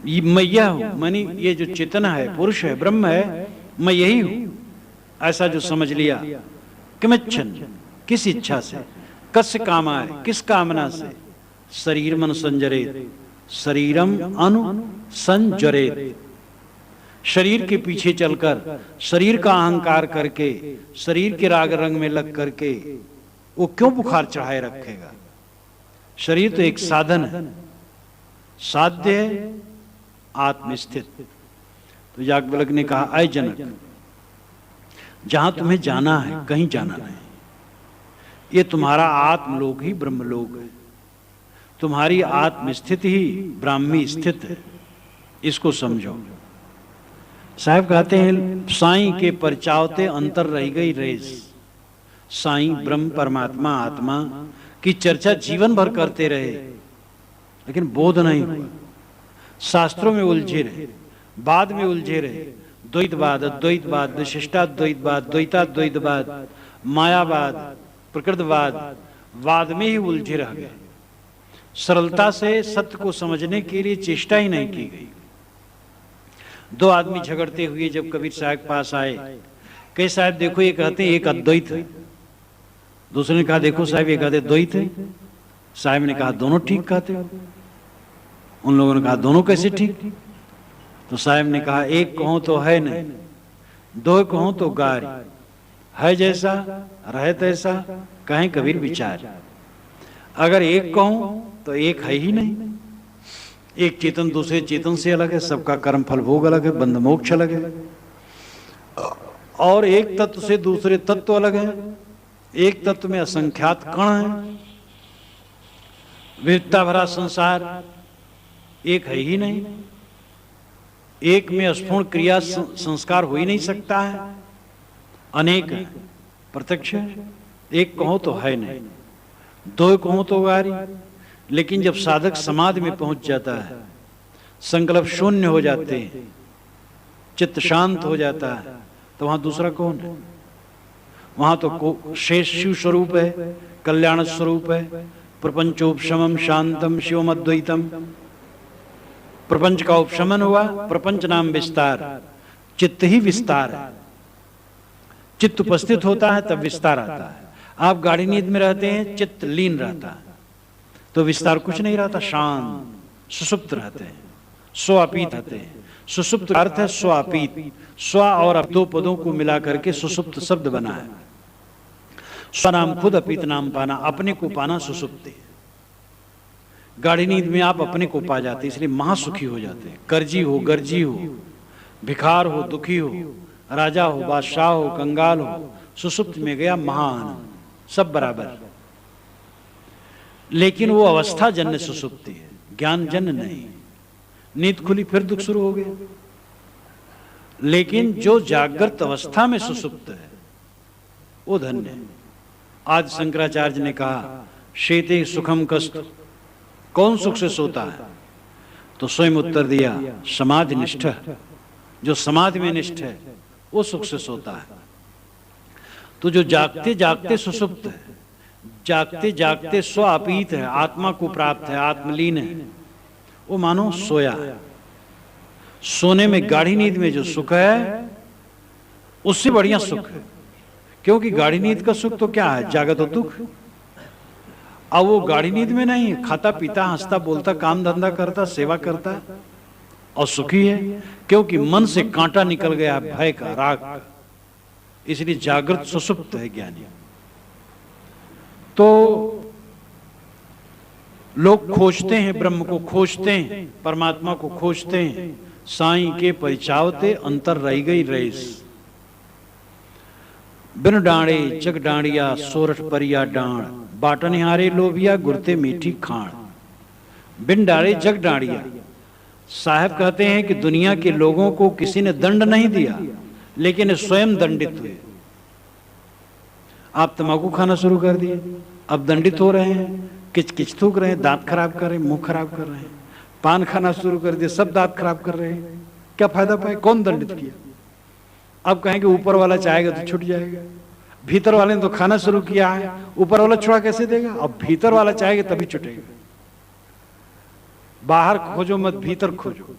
S1: मैं यह हूं, मानी ये जो चेतन है, पुरुष है, ब्रह्म है, मैं यही हूं। ऐसा जो समझ लिया, किमिच्छन् किस इच्छा से, कस्य कामाय किस कामना से, शरीर मन संजरेत, शरीरम अनु संजरेत, शरीर के पीछे चलकर, शरीर का अहंकार करके, शरीर के राग रंग में लग करके वो क्यों बुखार चढ़ाए रखेगा? शरीर तो एक साधन है, साध्य है, आत्मस्थित। तो याज्ञवल्क्य ने कहा अय जनक, जहां तुम्हें जाना है कहीं जाना नहीं। ये तुम्हारा आत्मलोक ही ब्रह्मलोक है, तुम्हारी आत्मस्थिति ही ब्राह्मी स्थित है, इसको समझो। साहब कहते हैं साईं के परचावते अंतर रह गई रेस। साईं ब्रह्म परमात्मा आत्मा की चर्चा जीवन भर करते रहे, लेकिन बोध नहीं हुआ। शास्त्रों में उलझे रहे, बाद में उलझे रहे, द्वैतवाद, अद्वैतवाद, विशिष्टाद्वैतवाद, द्वैताद्वैतवाद, मायावाद, प्रकृतवाद, वाद में ही उलझे रह गए। सरलता से सत्य को समझने के लिए चेष्टा ही नहीं की गई। दो आदमी झगड़ते हुए जब कबीर साहब के पास आए, कहे साहब देखो ये कहते हैं एक अद्वैत है, दूसरे ने कहा देखो साहब ये कहते द्वैत है। साहब ने कहा दोनों ठीक कहते हो। उन लोगों ने कहा दोनों कैसे ठीक? तो साहब ने कहा एक कहो तो है नहीं, दो कहो तो गारी, है जैसा रहे तैसा, कहें कबीर विचार। अगर एक कहूं तो एक है ही नहीं। एक चेतन दूसरे चेतन से अलग है, सबका कर्म फल भोग अलग है, बंध मोक्ष अलग है। और एक तत्व से दूसरे तत्व अलग है। एक तत्व में असंख्यात कण है, विविधता भरा संसार, एक है ही नहीं। एक में स्फूर्ण क्रिया संस्कार हो ही नहीं सकता है, अनेक है, प्रत्यक्ष है। एक कहो तो है नहीं, दो कहो तो गारी। लेकिन जब साधक समाधि में पहुंच जाता है, संकल्प शून्य हो जाते हैं, चित्त शांत हो जाता है, तो वहां दूसरा कौन है? वहां तो शेष शिव स्वरूप है, कल्याण स्वरूप है, प्रपंचोपशमम शांतम शिवम अद्वैतम। प्रपंच का उपशमन हुआ, प्रपंच नाम विस्तार, चित्त ही विस्तार है। चित्त उपस्थित होता है तब विस्तार आता है। आप गाढ़ी नींद में रहते हैं, चित्त लीन रहता है तो विस्तार कुछ नहीं रहता, शांत सुसुप्त रहते हैं, स्वापीत रहते हैं। सुसुप्त का अर्थ है स्वापीत। स्व और अप दो पदों को मिला करके सुसुप्त शब्द बना है। स्व नाम खुद, अपीत नाम पाना, अपने को पाना सुसुप्ति। गाढ़ी नींद में आप अपने को पा जाते, इसलिए महासुखी हो जाते हैं। कर्जी हो, गर्जी हो, भिखार हो, दुखी हो, राजा हो, बादशाह हो, कंगाल हो, सुसुप्त में गया महाआनंद, सब बराबर। लेकिन वो अवस्था जन्य सुसुप्ति है, ज्ञान जन्य नहीं। नींद खुली फिर दुख शुरू हो गया। लेकिन जो जागृत अवस्था में सुसुप्त है वो धन्य है। आज शंकराचार्य ने कहा शेते सुखम कस्तु, कौन सुख से सोता है? तो स्वयं उत्तर दिया समाधि निष्ठ, जो समाधि में निष्ठ है वो सुख से सोता है। तो जो जागते जागते सुसुप्त है, जागते जागते स्वापीत है, आत्मा को प्राप्त है, आत्मलीन है, वो मानो सोया है। सोने में गाढ़ी नींद में जो सुख है उससे बढ़िया सुख है। क्योंकि गाढ़ी नींद का सुख तो क्या है? जागत हो दुख। अब वो गाढ़ी नींद में नहीं है, खाता पीता हंसता बोलता काम धंधा करता सेवा करता और सुखी है, क्योंकि मन से कांटा निकल गया भय का, राग का। इसलिए जागृत सुसुप्त है ज्ञानी। तो लोग खोजते हैं, ब्रह्म को खोजते हैं, परमात्मा को खोजते हैं। साईं के परिचावते अंतर रह गई रेस। बिन डांडे जग डांडिया सोरठ परिया डांड, बाटनिहारे लोभिया गुरते मीठी खाण। बिन डाले जग डांडिया। साहब कहते हैं कि दुनिया के लोगों को किसी ने दंड नहीं दिया, लेकिन स्वयं दंडित हुए। आप तंबाकू खाना शुरू कर दिए, अब दंडित हो रहे हैं, किच थूक रहे हैं, दांत खराब कर रहे हैं, मुंह खराब कर रहे हैं। पान खाना शुरू कर दिए, सब दांत खराब कर रहे हैं। क्या फायदा पाए? कौन दंडित किया? अब कहेंगे ऊपर वाला चाहेगा तो छूट जाएगा। भीतर वाले ने तो खाना शुरू किया है, ऊपर वाला छुड़ा कैसे देगा? अब भीतर वाला चाहेगा तभी छूटेगा। बाहर खोजो मत, भीतर खोजो।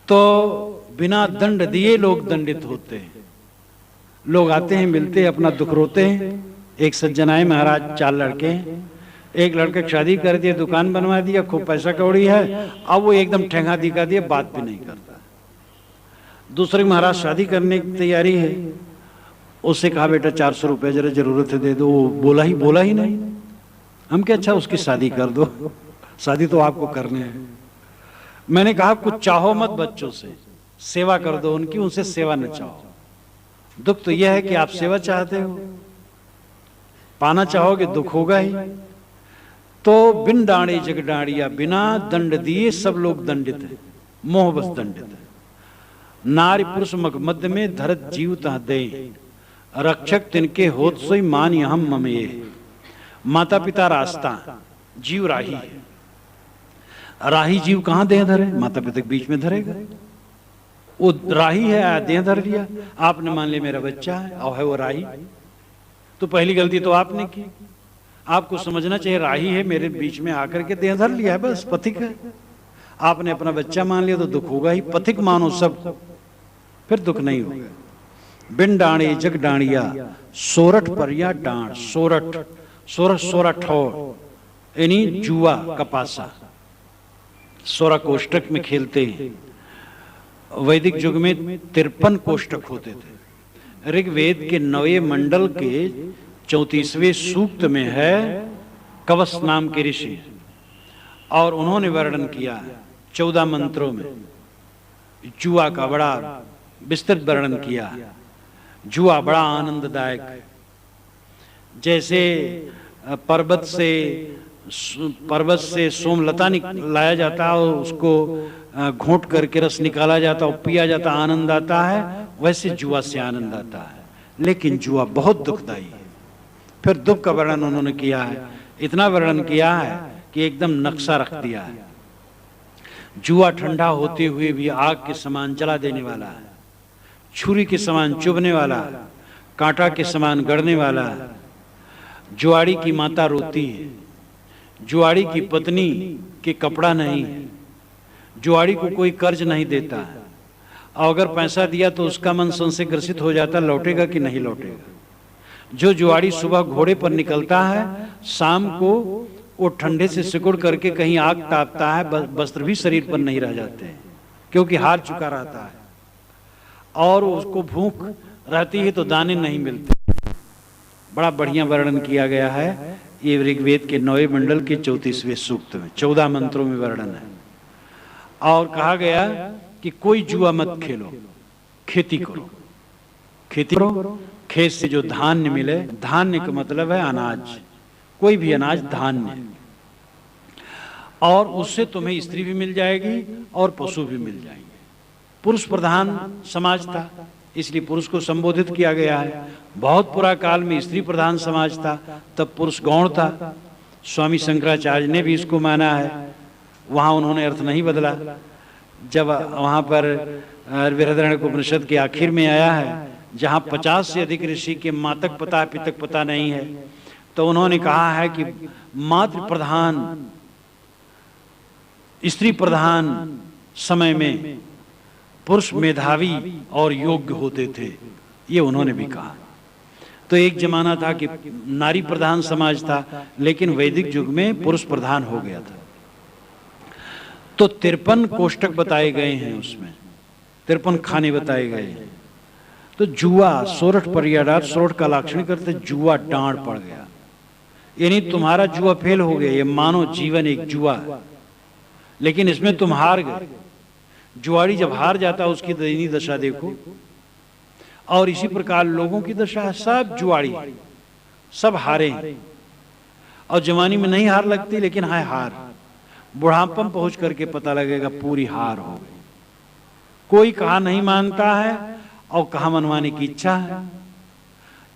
S1: तो बिना दंड दिए लोग दंडित होते हैं। लोग आते हैं, मिलते हैं, अपना दुख रोते हैं। एक सज्जन आए महाराज, 4 लड़के हैं। एक लड़के की शादी कर दिया, दुकान बनवा दिया, खूब पैसा कौड़ी है, अब वो एकदम ठेंगा दिखा दिया, बात भी नहीं करता। दूसरे महाराज शादी करने की तैयारी है, उससे कहा बेटा 400 रुपये जरा जरूरत है दे दो। वो बोला ही नहीं। हम क्या, अच्छा उसकी शादी कर दो, शादी तो आपको करने है। मैंने कहा कुछ चाहो मत बच्चों से, सेवा कर दो उनकी, उनसे सेवा न चाहो। दुख तो यह है कि आप सेवा चाहते हो, पाना चाहोगे दुख होगा ही। तो बिन डांडे जग डांडिया, बिना दंड दिए सब लोग दंडित है, मोह बस दंडित है। नारी पुरुष मग मध्य में धरत जीव तह दे, रक्षक तिनके होत सोई मान हम ममे। माता पिता रास्ता, जीव राही है। राही जीव कहां देह धरे? माता पिता के बीच में धरेगा। वो राही है, देह धर लिया। आपने मान लिया मेरा बच्चा है और है वो राही, तो पहली गलती तो आपने की। आपको समझना चाहिए राही है, मेरे बीच में आकर के देह धर लिया है, बस पथिक है। आपने अपना बच्चा मान लिया तो दुख होगा ही। पथिक मानो सब, फिर दुख नहीं होगा। बिन डांडे जग डांडिया सोरठ परिया डांड। सोरठ, सोरठ यानी जुआ का पासा। 16 कोष्टक में खेलते हैं। वैदिक युग में 53 कोष्टक होते थे। ऋग्वेद के 9वें मंडल के 34वें सूक्त में है, कवस नाम के ऋषि, और उन्होंने वर्णन किया है 14 मंत्रों में। जुआ का बड़ा विस्तृत वर्णन किया है। जुआ बड़ा आनंददायक है। जैसे पर्वत से सोमलता लाया जाता है और उसको घोंट करके रस निकाला जाता है और पिया जाता, आनंद आता है, वैसे जुआ से आनंद आता है। लेकिन जुआ बहुत दुखदाई है। फिर दुख का वर्णन उन्होंने किया है, इतना वर्णन किया है कि एकदम नक्शा रख दिया है। जुआ ठंडा होते हुए भी आग के समान जला देने वाला है, छुरी के समान चुभने वाला है, कांटा के समान गड़ने वाला है। जुआड़ी की माता रोती है, जुआड़ी की पत्नी के कपड़ा नहीं है, जुआड़ी को कोई कर्ज नहीं देता है, और अगर पैसा दिया तो उसका मन संशय ग्रसित हो जाता, लौटेगा कि नहीं लौटेगा। जो जुआड़ी सुबह घोड़े पर निकलता है, शाम को वो ठंडे से सिकुड़ करके कहीं आग तापता है, वस्त्र भी शरीर पर नहीं रह जाते हैं, क्योंकि हार चुका रहता है, और उसको भूख रहती है तो दाने नहीं मिलते। बड़ा बढ़िया वर्णन किया गया है ये ऋग्वेद के 9वें मंडल के 34वें सूक्त में, 14 मंत्रों में वर्णन है। और कहा गया कि कोई जुआ मत खेलो, खेती करो, खेती करो, खेत से जो धान्य मिले, धान्य का मतलब है अनाज, कोई भी अनाज धान्य, और उससे तुम्हें स्त्री भी मिल जाएगी और पशु भी मिल जाएंगे। पुरुष प्रधान समाज था, इसलिए पुरुष को संबोधित किया गया है। बहुत पुरा काल में स्त्री प्रधान समाज था, तब पुरुष गौण था। स्वामी शंकराचार्य ने भी इसको माना है, वहां उन्होंने अर्थ नहीं बदला। जब वहां पर बृहदारण्यकोपनिषद के आखिर में आया है, जहां 50 से अधिक ऋषि के मातक पता पितक पता नहीं है, तो उन्होंने कहा है कि मातृ प्रधान स्त्री प्रधान समय में पुरुष मेधावी और योग्य होते थे, ये उन्होंने भी कहा। तो एक जमाना था कि नारी प्रधान समाज था, लेकिन वैदिक युग में पुरुष प्रधान हो गया था। तो 53 कोष्टक बताए गए हैं, उसमें 53 खाने बताए गए हैं। तो जुआ सोरठ पर्याडात, सोरठ का लाक्षणिक करते जुआ डांड पड़ गया, यानी तुम्हारा जुआ फेल हो गया। ये मानो जीवन एक जुआ, लेकिन इसमें तुम हार गए। जुआड़ी जब हार जाता है उसकी दयनीय दशा देखो। और इसी प्रकार लोगों की दशा है, सब जुआड़ी, सब हारे, और जवानी में नहीं हार लगती, लेकिन है हार। बुढ़ापन पहुंच करके पता लगेगा पूरी हार हो गई। कोई कहा नहीं मानता है और कहा मनवाने की इच्छा है,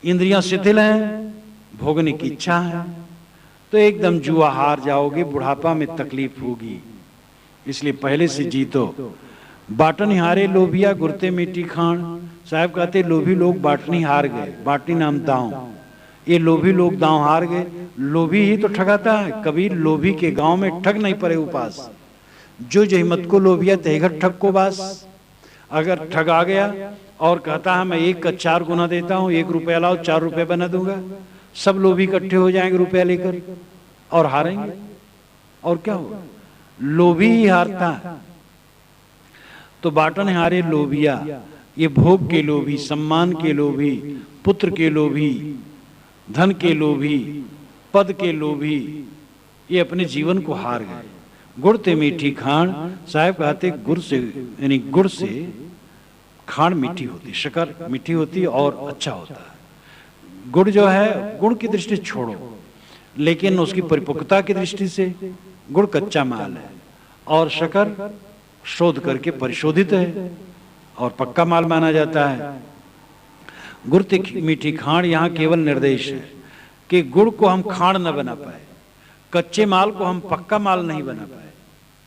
S1: इंद्रियां शिथिल हैं, भोगने की इच्छा है, तो एकदम जुआ हार जाओगे, बुढ़ापा में तकलीफ होगी। इसलिए पहले से जीतो। बाटनी हारे लोभिया गुरते मिट्टी खान, साहब कहते लोभी लोग बाटनी हार गए, बाटनी नाम दांव, ये लोभी लोग दांव हार गए। लोभी ही तो ठगाता है, कबीर लोभी के गांव में ठग नहीं पड़े उपास, जो जहिमत को लोभिया तहघट ठग को बास। अगर ठग आ गया और कहता है मैं 1 का 4 गुना देता हूं, 1 रुपया लाओ 4 रुपये बना दूंगा, सब लोभी इकट्ठे हो जाएंगे रुपया लेकर और हारेंगे। और क्या होगा, लोभी ही हारता है। तो बाटन हारे लोभिया, ये भोग के लोभी, सम्मान के लोभी, पुत्र के लोभी, धन के लोभी, पद के लोभी, ये अपने जीवन को हार गए। गुड़ ते मीठी खाण, साहब कहते गुड़ से, यानी गुड़ से खाण मीठी होती, शक्कर मीठी होती और अच्छा होता है। गुड़ जो है, गुण की दृष्टि छोड़ो, लेकिन उसकी परिपक्वता की दृष्टि से गुड़ कच्चा माल है, और शक्कर शोध करके परिशोधित है और पक्का माल माना जाता है। गुड़ ते मीठी खाण, यहाँ केवल निर्देश है कि गुड़ को हम खाण न बना पाए, कच्चे माल को हम पक्का माल नहीं बना पाए।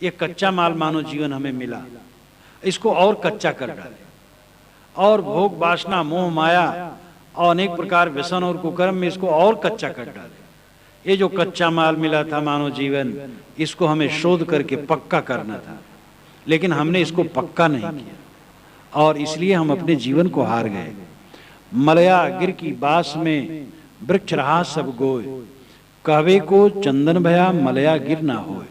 S1: ये कच्चा माल मानो जीवन हमें मिला, इसको और कच्चा कर डाले, और भोग वासना मोह माया और अनेक प्रकार व्यसन और कुकर्म में इसको और कच्चा कर डाले। ये जो कच्चा माल मिला था मानव जीवन, इसको हमें शोध करके पक्का करना था, लेकिन हमने इसको पक्का नहीं किया, और इसलिए हम अपने जीवन को हार गए। मलया गिर की बास में वृक्ष रहा सब गोय, कहवे को चंदन भया मलया गिर ना होए।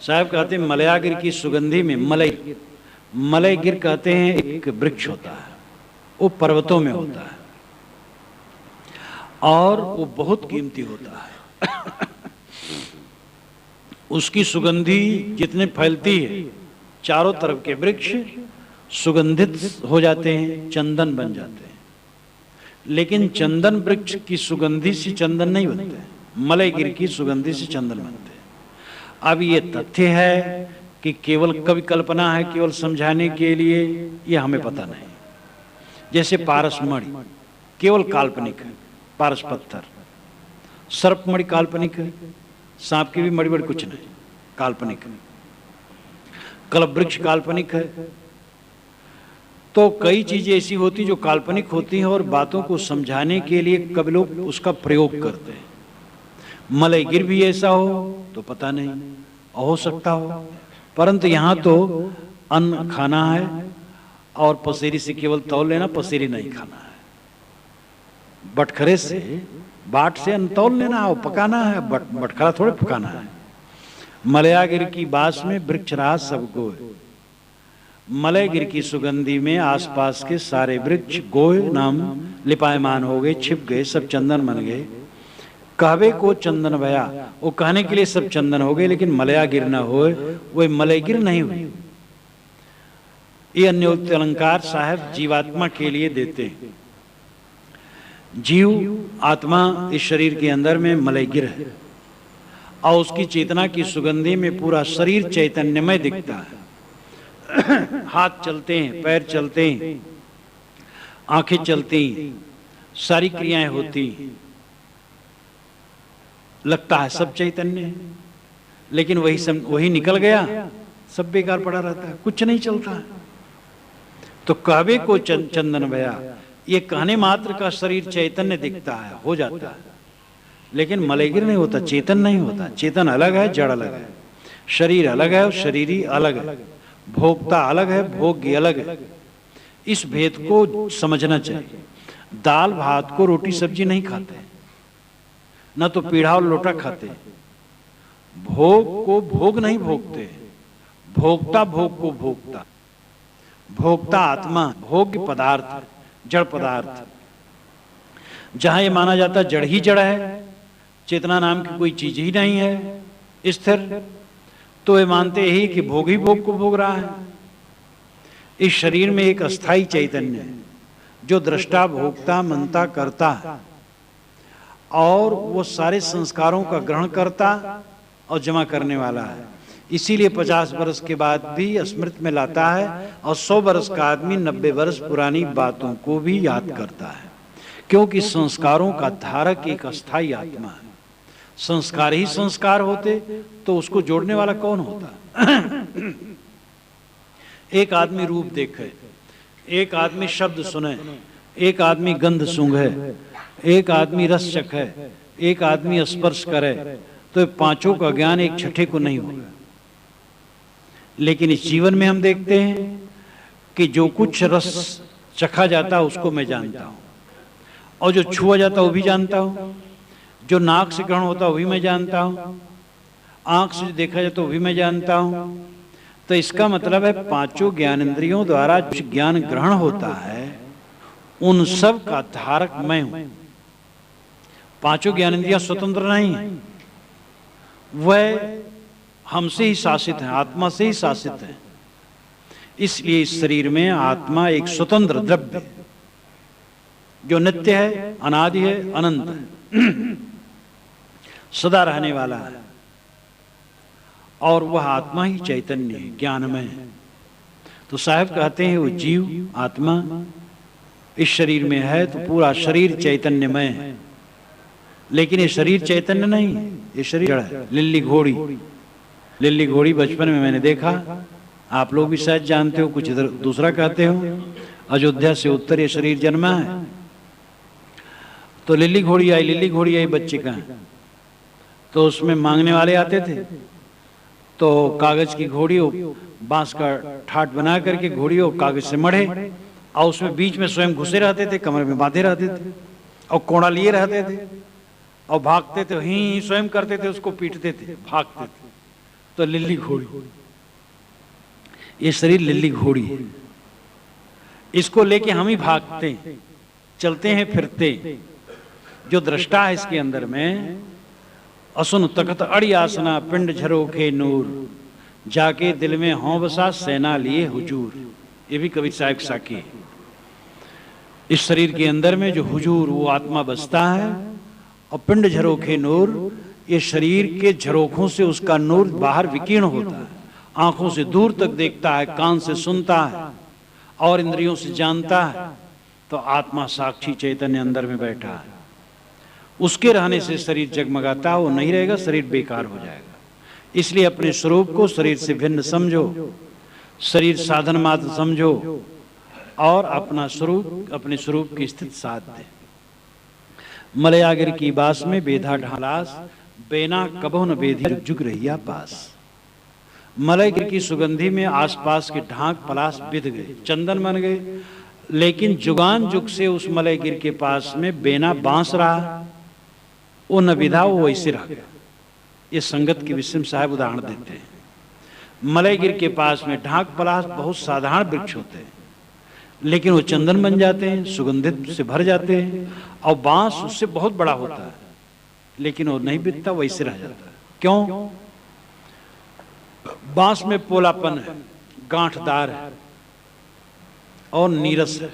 S1: साहब कहते हैं मलयागिर की सुगंधी में, मलय, मलय गिर कहते हैं एक वृक्ष होता है, वो पर्वतों में होता है और वो बहुत कीमती होता है। उसकी सुगंधी जितने फैलती है, चारों तरफ के वृक्ष सुगंधित हो जाते हैं, चंदन बन जाते हैं। लेकिन चंदन वृक्ष की सुगंधी से चंदन नहीं बनते, मलय गिर की सुगंधी से चंदन बनते हैं। अब ये तथ्य है कि केवल कवि कल्पना है, केवल समझाने के लिए, ये हमें पता नहीं। जैसे पारस मणि केवल काल्पनिक है, पारस पत्थर, सर्प मणि काल्पनिक है, सांप की भी मणि बड़ी कुछ नहीं, काल्पनिक है। कल्प वृक्ष काल्पनिक है, तो कई चीजें ऐसी होती जो काल्पनिक होती हैं और बातों को समझाने के लिए कभी लोग उसका प्रयोग करते हैं। मलय गिर भी ऐसा हो तो पता नहीं, हो सकता हो, परंतु यहाँ तो अन्न खाना है और पसेरी से केवल तौल लेना, पसेरी नहीं खाना है। बटखरे से, बाट से अन्न तौल लेना और पकाना है, बटखरा थोड़े पकाना है। मलयागिर की बास में वृक्ष रहा सबको, मलयगिर की सुगंधी में आसपास के सारे वृक्ष गोय नाम लिपायमान हो गए, छिप गए, सब चंदन बन गए। कहवे को चंदन भया, वो कहने के लिए सब चंदन हो गए, लेकिन मलयागिर न होए, वो मलयगिर नहीं हुई। ये अन्योक्त अलंकार साहब जीवात्मा के लिए देते हैं। जीव आत्मा इस शरीर के अंदर में मलयगिर है और उसकी चेतना की सुगंधी में पूरा शरीर चैतन्यमय दिखता है। हाथ चलते हैं, पैर चलते हैं, आंखें चलती हैं, सारी क्रियाएं होती हैं, लगता है सब चैतन्य है, लेकिन वही निकल गया, सब बेकार पड़ा रहता है, कुछ नहीं चलता है। तो कहवे को चंदन भया, ये कहने मात्र का शरीर चैतन्य दिखता है, हो जाता है, लेकिन मलयगिर नहीं होता, चेतन नहीं होता। चेतन अलग है, जड़ अलग है, शरीर अलग है और शरीरी अलग है, भोक्ता अलग है, भोग्य अलग है। इस भेद को समझना चाहिए। दाल भात को रोटी सब्जी नहीं खाते, न तो पीढ़ा और लोटा खाते। भोग को भोग नहीं भोगते, भोक्ता भोग को भोगता। भोक्ता आत्मा, भोग्य पदार्थ, जड़ पदार्थ। जहां ये माना जाता जड़ ही जड़ है, चेतना नाम की कोई चीज ही नहीं है स्थिर, तो ये मानते ही कि भोग ही भोग को भोग रहा है। इस शरीर में एक अस्थाई चैतन्य है जो दृष्टा, भोक्ता, मनता, करता है और वो सारे संस्कारों का ग्रहण करता और जमा करने वाला है। इसीलिए 50 वर्ष के बाद भी स्मृति में लाता है और 100 वर्ष का आदमी 90 वर्ष पुरानी बातों को भी याद करता है, क्योंकि संस्कारों का धारक एक अस्थाई आत्मा है। संस्कार ही संस्कार होते तो उसको जोड़ने वाला कौन होता? एक आदमी रूप देखे, एक आदमी शब्द सुने, एक आदमी गंध सूंघे, एक आदमी रस चखे, एक आदमी स्पर्श करे, तो पांचों का ज्ञान एक छठे को नहीं होगा। लेकिन इस जीवन में हम देखते हैं कि जो कुछ रस चखा जाता है उसको मैं जानता हूं, और जो छुआ जाता है वो भी जानता हूं, जो नाक से ग्रहण होता है वो भी मैं जानता हूं, आंख से देखा जाता है वो भी मैं जानता हूं। तो इसका मतलब है पांचों ज्ञानेंद्रियों द्वारा जो ज्ञान ग्रहण होता है उन सब का धारक मैं हूं। पांचों ज्ञानेंद्रियां स्वतंत्र नहीं है, वह हमसे ही शासित है, आत्मा से ही शासित है। इसलिए इस शरीर में आत्मा एक स्वतंत्र द्रव्य है जो नित्य है, अनादि है, अनंत है, सदा रहने वाला है, और वह आत्मा ही चैतन्य है, ज्ञानमय है। तो साहब कहते हैं वो जीव आत्मा इस शरीर में है तो पूरा शरीर चैतन्यमय है, लेकिन ये शरीर चैतन्य नहीं है, ये शरीर जड़ है। लिल्ली घोड़ी, लिल्ली घोड़ी बचपन में मैंने देखा, आप लोग भी शायद जानते हो, कुछ इधर दूसरा कहते हो। अयोध्या से उत्तर ये शरीर जन्मा है, तो लिल्ली घोड़ी आई बच्चे का, तो उसमें मांगने वाले आते थे, तो कागज की घोड़ी बांस का ठाट बना करके घोड़ी और कागज से मढ़े और उसमें बीच में स्वयं घुसे रहते थे, कमर में बांधे रहते थे और कोड़ा लिए रहते थे और भागते थे, ही स्वयं करते थे, उसको पीटते थे, भागते थे। तो लिल्ली घोड़ी, ये शरीर लिल्ली घोड़ी है, इसको लेके हम ही भागते, चलते हैं, फिरते। जो दृष्टा है इसके अंदर में, असुन तकत अड़ी आसना पिंड झरोखे नूर, जाके दिल में हों बसा सेना लिए हुजूर। ये भी कवि साहब साकी है। इस शरीर के अंदर में जो हुजूर वो आत्मा बसता है, और पिंड झरोखे नूर, ये शरीर के झरोखों से उसका नूर बाहर विकीर्ण होता है, आंखों से दूर तक देखता है, कान से सुनता है और इंद्रियों से जानता है। तो आत्मा साक्षी चैतन्य अंदर में बैठा है, उसके रहने से शरीर जगमगाता है, वो नहीं रहेगा, शरीर बेकार हो जाएगा। इसलिए अपने स्वरूप को शरीर से भिन्न समझो, शरीर साधन मात्र समझो और अपना स्वरूप, अपने स्वरूप की स्थिति साध दे। मलयागिर की बास में बेधा ढालास, बेना कबो न बेधी जुग जुग रहिया पास। मलयगिर की सुगंधी में आसपास के ढाक पलास बिध गए, चंदन बन गए, लेकिन जुगान जुग से उस मलयगिर के पास में बेना बांस रहा, वो न विधा, वो वैसे रह गया। ये संगत के विषय में साहब उदाहरण देते हैं। मलयगिर के पास में ढाक पलास बहुत साधारण वृक्ष होते हैं, लेकिन वो चंदन बन जाते हैं, सुगंधित से भर जाते हैं, और बांस उससे बहुत बड़ा होता है, लेकिन वो नहीं बिकता, वैसे रह जाता है। क्यों? बांस में पोलापन है, गांठदार है और नीरस है।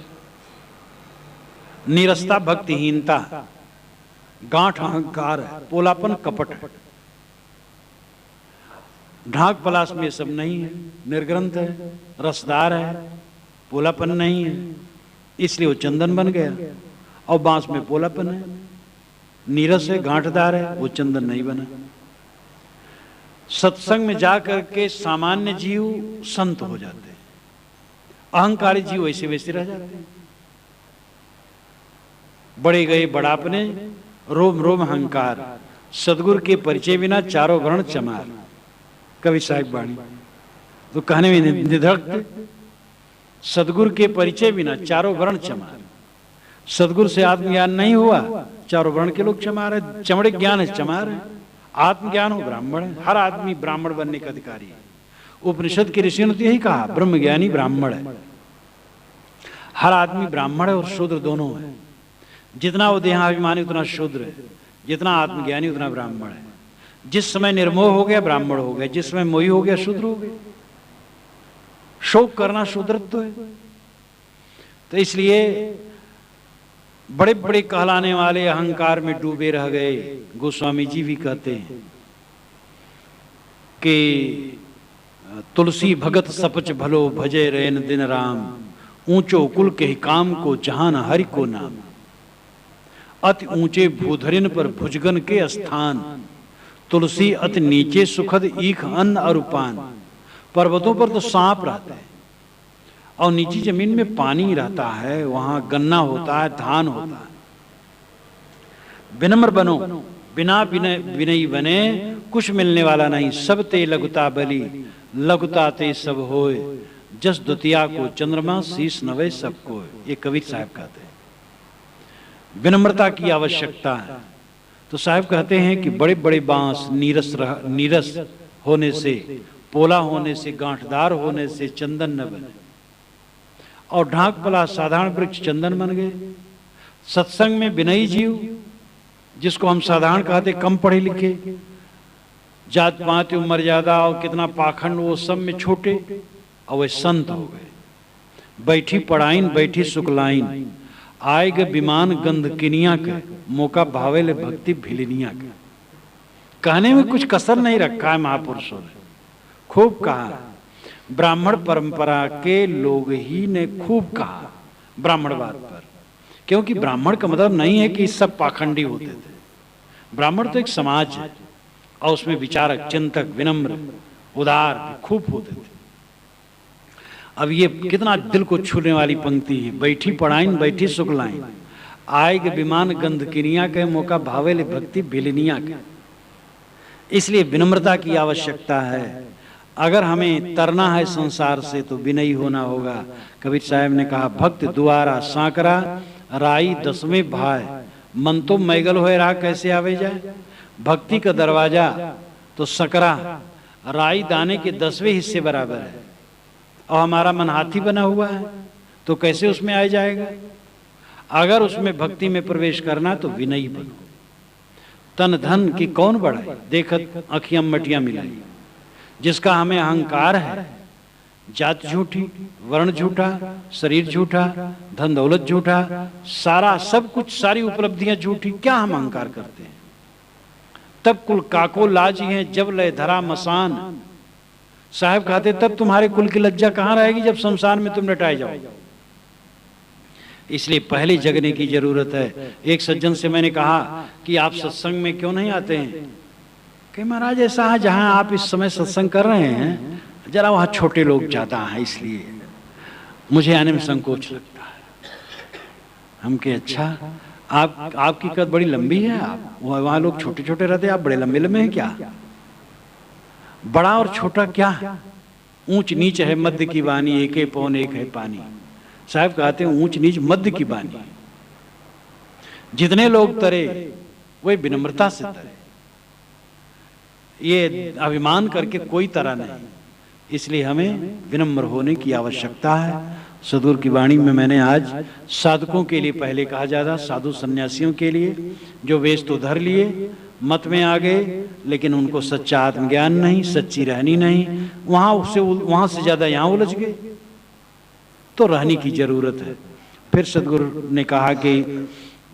S1: नीरसता भक्तिहीनता, गांठ अहंकार है, पोलापन कपट है। ढाक पलास में सब नहीं है, निर्ग्रंथ है, रसदार है, पोलापन नहीं है, इसलिए वो चंदन बन गया। और बांस में पोलापन है, नीरस है, गांठदार है, वो चंदन नहीं बना। सत्संग में जाकर के सामान्य जीव संत हो जाते हैं, अहंकारी जीव वैसे वैसे रह जाते हैं। बड़े गए बड़ापने, रोम रोम अहंकार, सदगुरु के परिचय बिना चारों वर्ण चमार। कवि साहिब वाणी तो कहने में निधड़क, सदगुरु के परिचय बिना चारों वर्ण चमार। सदगुरु से आत्मज्ञान नहीं हुआ, चारों वर्ण के लोग चमार है। चमड़े ज्ञान है, चमार है। आत्मज्ञान हो, ब्राह्मण है। हर आदमी ब्राह्मण बनने का अधिकारी है। उपनिषद के ऋषियों ने तो यही कहा, ब्रह्मज्ञानी ब्राह्मण है। हर आदमी ब्राह्मण है और शूद्र दोनों है। जितना वो देहाभिमानी उतना शूद्र है, जितना आत्मज्ञानी उतना ब्राह्मण है। जिस समय निर्मोह हो गया ब्राह्मण हो गया, जिस समय मोही हो गया शूद्र हो गया। शोक करना शूद्रत्व है। तो इसलिए बड़े बड़े कहलाने वाले अहंकार में डूबे रह गए। गोस्वामी जी भी कहते हैं कि तुलसी भगत सपच भलो, भजे रैन दिन राम, ऊंचो कुल के काम को जहान हरि को नाम। अति ऊंचे भूधरिन पर भुजगन के स्थान, तुलसी अति नीचे सुखद ईख अन्न और पान। पर्वतों पर तो सांप रहते हैं और नीची जमीन में पानी रहता है, वहां गन्ना होता है, धान होता है। विनम्र बनो, बिना विनयी बने कुछ मिलने वाला नहीं। सब ते लघुता बली, लघुता ते सब होए, जस द्वितीया को चंद्रमा शीश नवे सबको। ये कबीर साहब कहते हैं विनम्रता की आवश्यकता है। तो साहब कहते हैं कि बड़े बड़े बांस नीरस होने से, पोला होने से, गांठदार होने से चंदन न बने, और ढाक पला साधारण वृक्ष चंदन बन गए। सत्संग में विनयी जीव, जिसको हम साधारण कहते, कम पढ़े लिखे, जात पात मर्यादा और कितना पाखंड, वो सब में छोटे, और वे संत हो गए। बैठी पढ़ाइन बैठी सुकलाइन, आएग विमान गंध किनिया के, मौका भावेले भक्ति भिलिनिया के। कहने में कुछ कसर नहीं रखा है महापुरुषों ने, खूब कहा। ब्राह्मण परंपरा के लोग ही ने खूब कहा ब्राह्मणवाद पर, क्योंकि ब्राह्मण का मतलब नहीं है कि सब पाखंडी होते थे। ब्राह्मण तो एक समाज है और उसमें विचारक, चिंतक, विनम्र, उदार खूब होते थे। अब ये कितना दिल को छूने वाली पंक्ति है। बैठी पढ़ाइन बैठी सुखलाइन, आएग विमान गंध किनिया के, मौका भावेले भक्ति भिलिनिया के। इसलिए विनम्रता की आवश्यकता है। अगर हमें तरना है संसार से तो विनयी होना होगा। कबीर साहब ने कहा, भक्त दुआरा सांकरा, राई दसवें भाई, मन तो मैगल होए रहा कैसे आवे जाए। भक्ति का दरवाजा तो सकरा, राई दाने के 10वें हिस्से बराबर है, और हमारा मन हाथी बना हुआ है, तो कैसे उसमें आ जाएगा। अगर उसमें भक्ति में प्रवेश करना तो विनयी बनो। तन धन की कौन बढ़ाए, देखत अखियां मटियां मिलाई। जिसका हमें अहंकार है, जात झूठी, वर्ण झूठा, शरीर झूठा, धन दौलत झूठा, सारा सब कुछ, सारी उपलब्धियां झूठी, क्या हम अहंकार करते हैं। तब कुल काको लाजी हैं जब लय धरा मसान। साहब कहते तब तुम्हारे कुल की लज्जा कहां रहेगी जब संसार में तुम लटाए जाओ। इसलिए पहले जगने की जरूरत है। एक सज्जन से मैंने कहा कि आप सत्संग में क्यों नहीं आते हैं। कि महाराज ऐसा है, जहां आप इस समय सत्संग कर रहे हैं जरा वहां छोटे लोग ज्यादा हैं, इसलिए मुझे आने में संकोच लगता है। हम के अच्छा, आपकी कद बड़ी लंबी है, आप वहां लोग छोटे छोटे रहते, आप बड़े लंबे लंबे हैं क्या? बड़ा और छोटा क्या, ऊंच नीच है मध्य की वाणी, एके पौन एक है पानी। साहब कहते हैं ऊंच नीच मध्य की वाणी। जितने लोग तरे वे विनम्रता से तरे, ये अभिमान करके कोई तरह नहीं। इसलिए हमें विनम्र होने की आवश्यकता है। सदगुरु की वाणी में मैंने आज साधकों के लिए पहले कहा जाता, साधु सन्यासियों के लिए जो वेश तो धर लिए, मत में आ गए, लेकिन उनको सच्चा आत्मज्ञान नहीं, सच्ची रहनी नहीं, वहां से ज्यादा यहाँ उलझ गए, तो रहने की जरूरत है। फिर सदगुरु ने कहा कि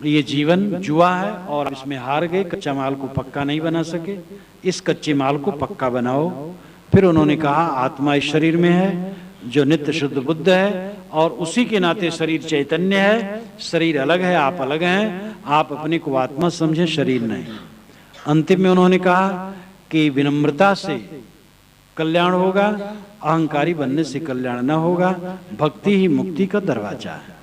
S1: ये जीवन जुआ है और इसमें हार गए, कच्चा माल को पक्का नहीं बना सके, इस कच्चे माल को पक्का बनाओ। फिर उन्होंने कहा आत्मा इस शरीर में है जो नित्य शुद्ध बुद्ध है, और उसी के नाते शरीर चैतन्य है, शरीर अलग है, आप अलग हैं, आप अपने को आत्मा समझें, शरीर नहीं। अंतिम में उन्होंने कहा कि विनम्रता से कल्याण होगा, अहंकारी बनने से कल्याण न होगा, भक्ति ही मुक्ति का दरवाजा है।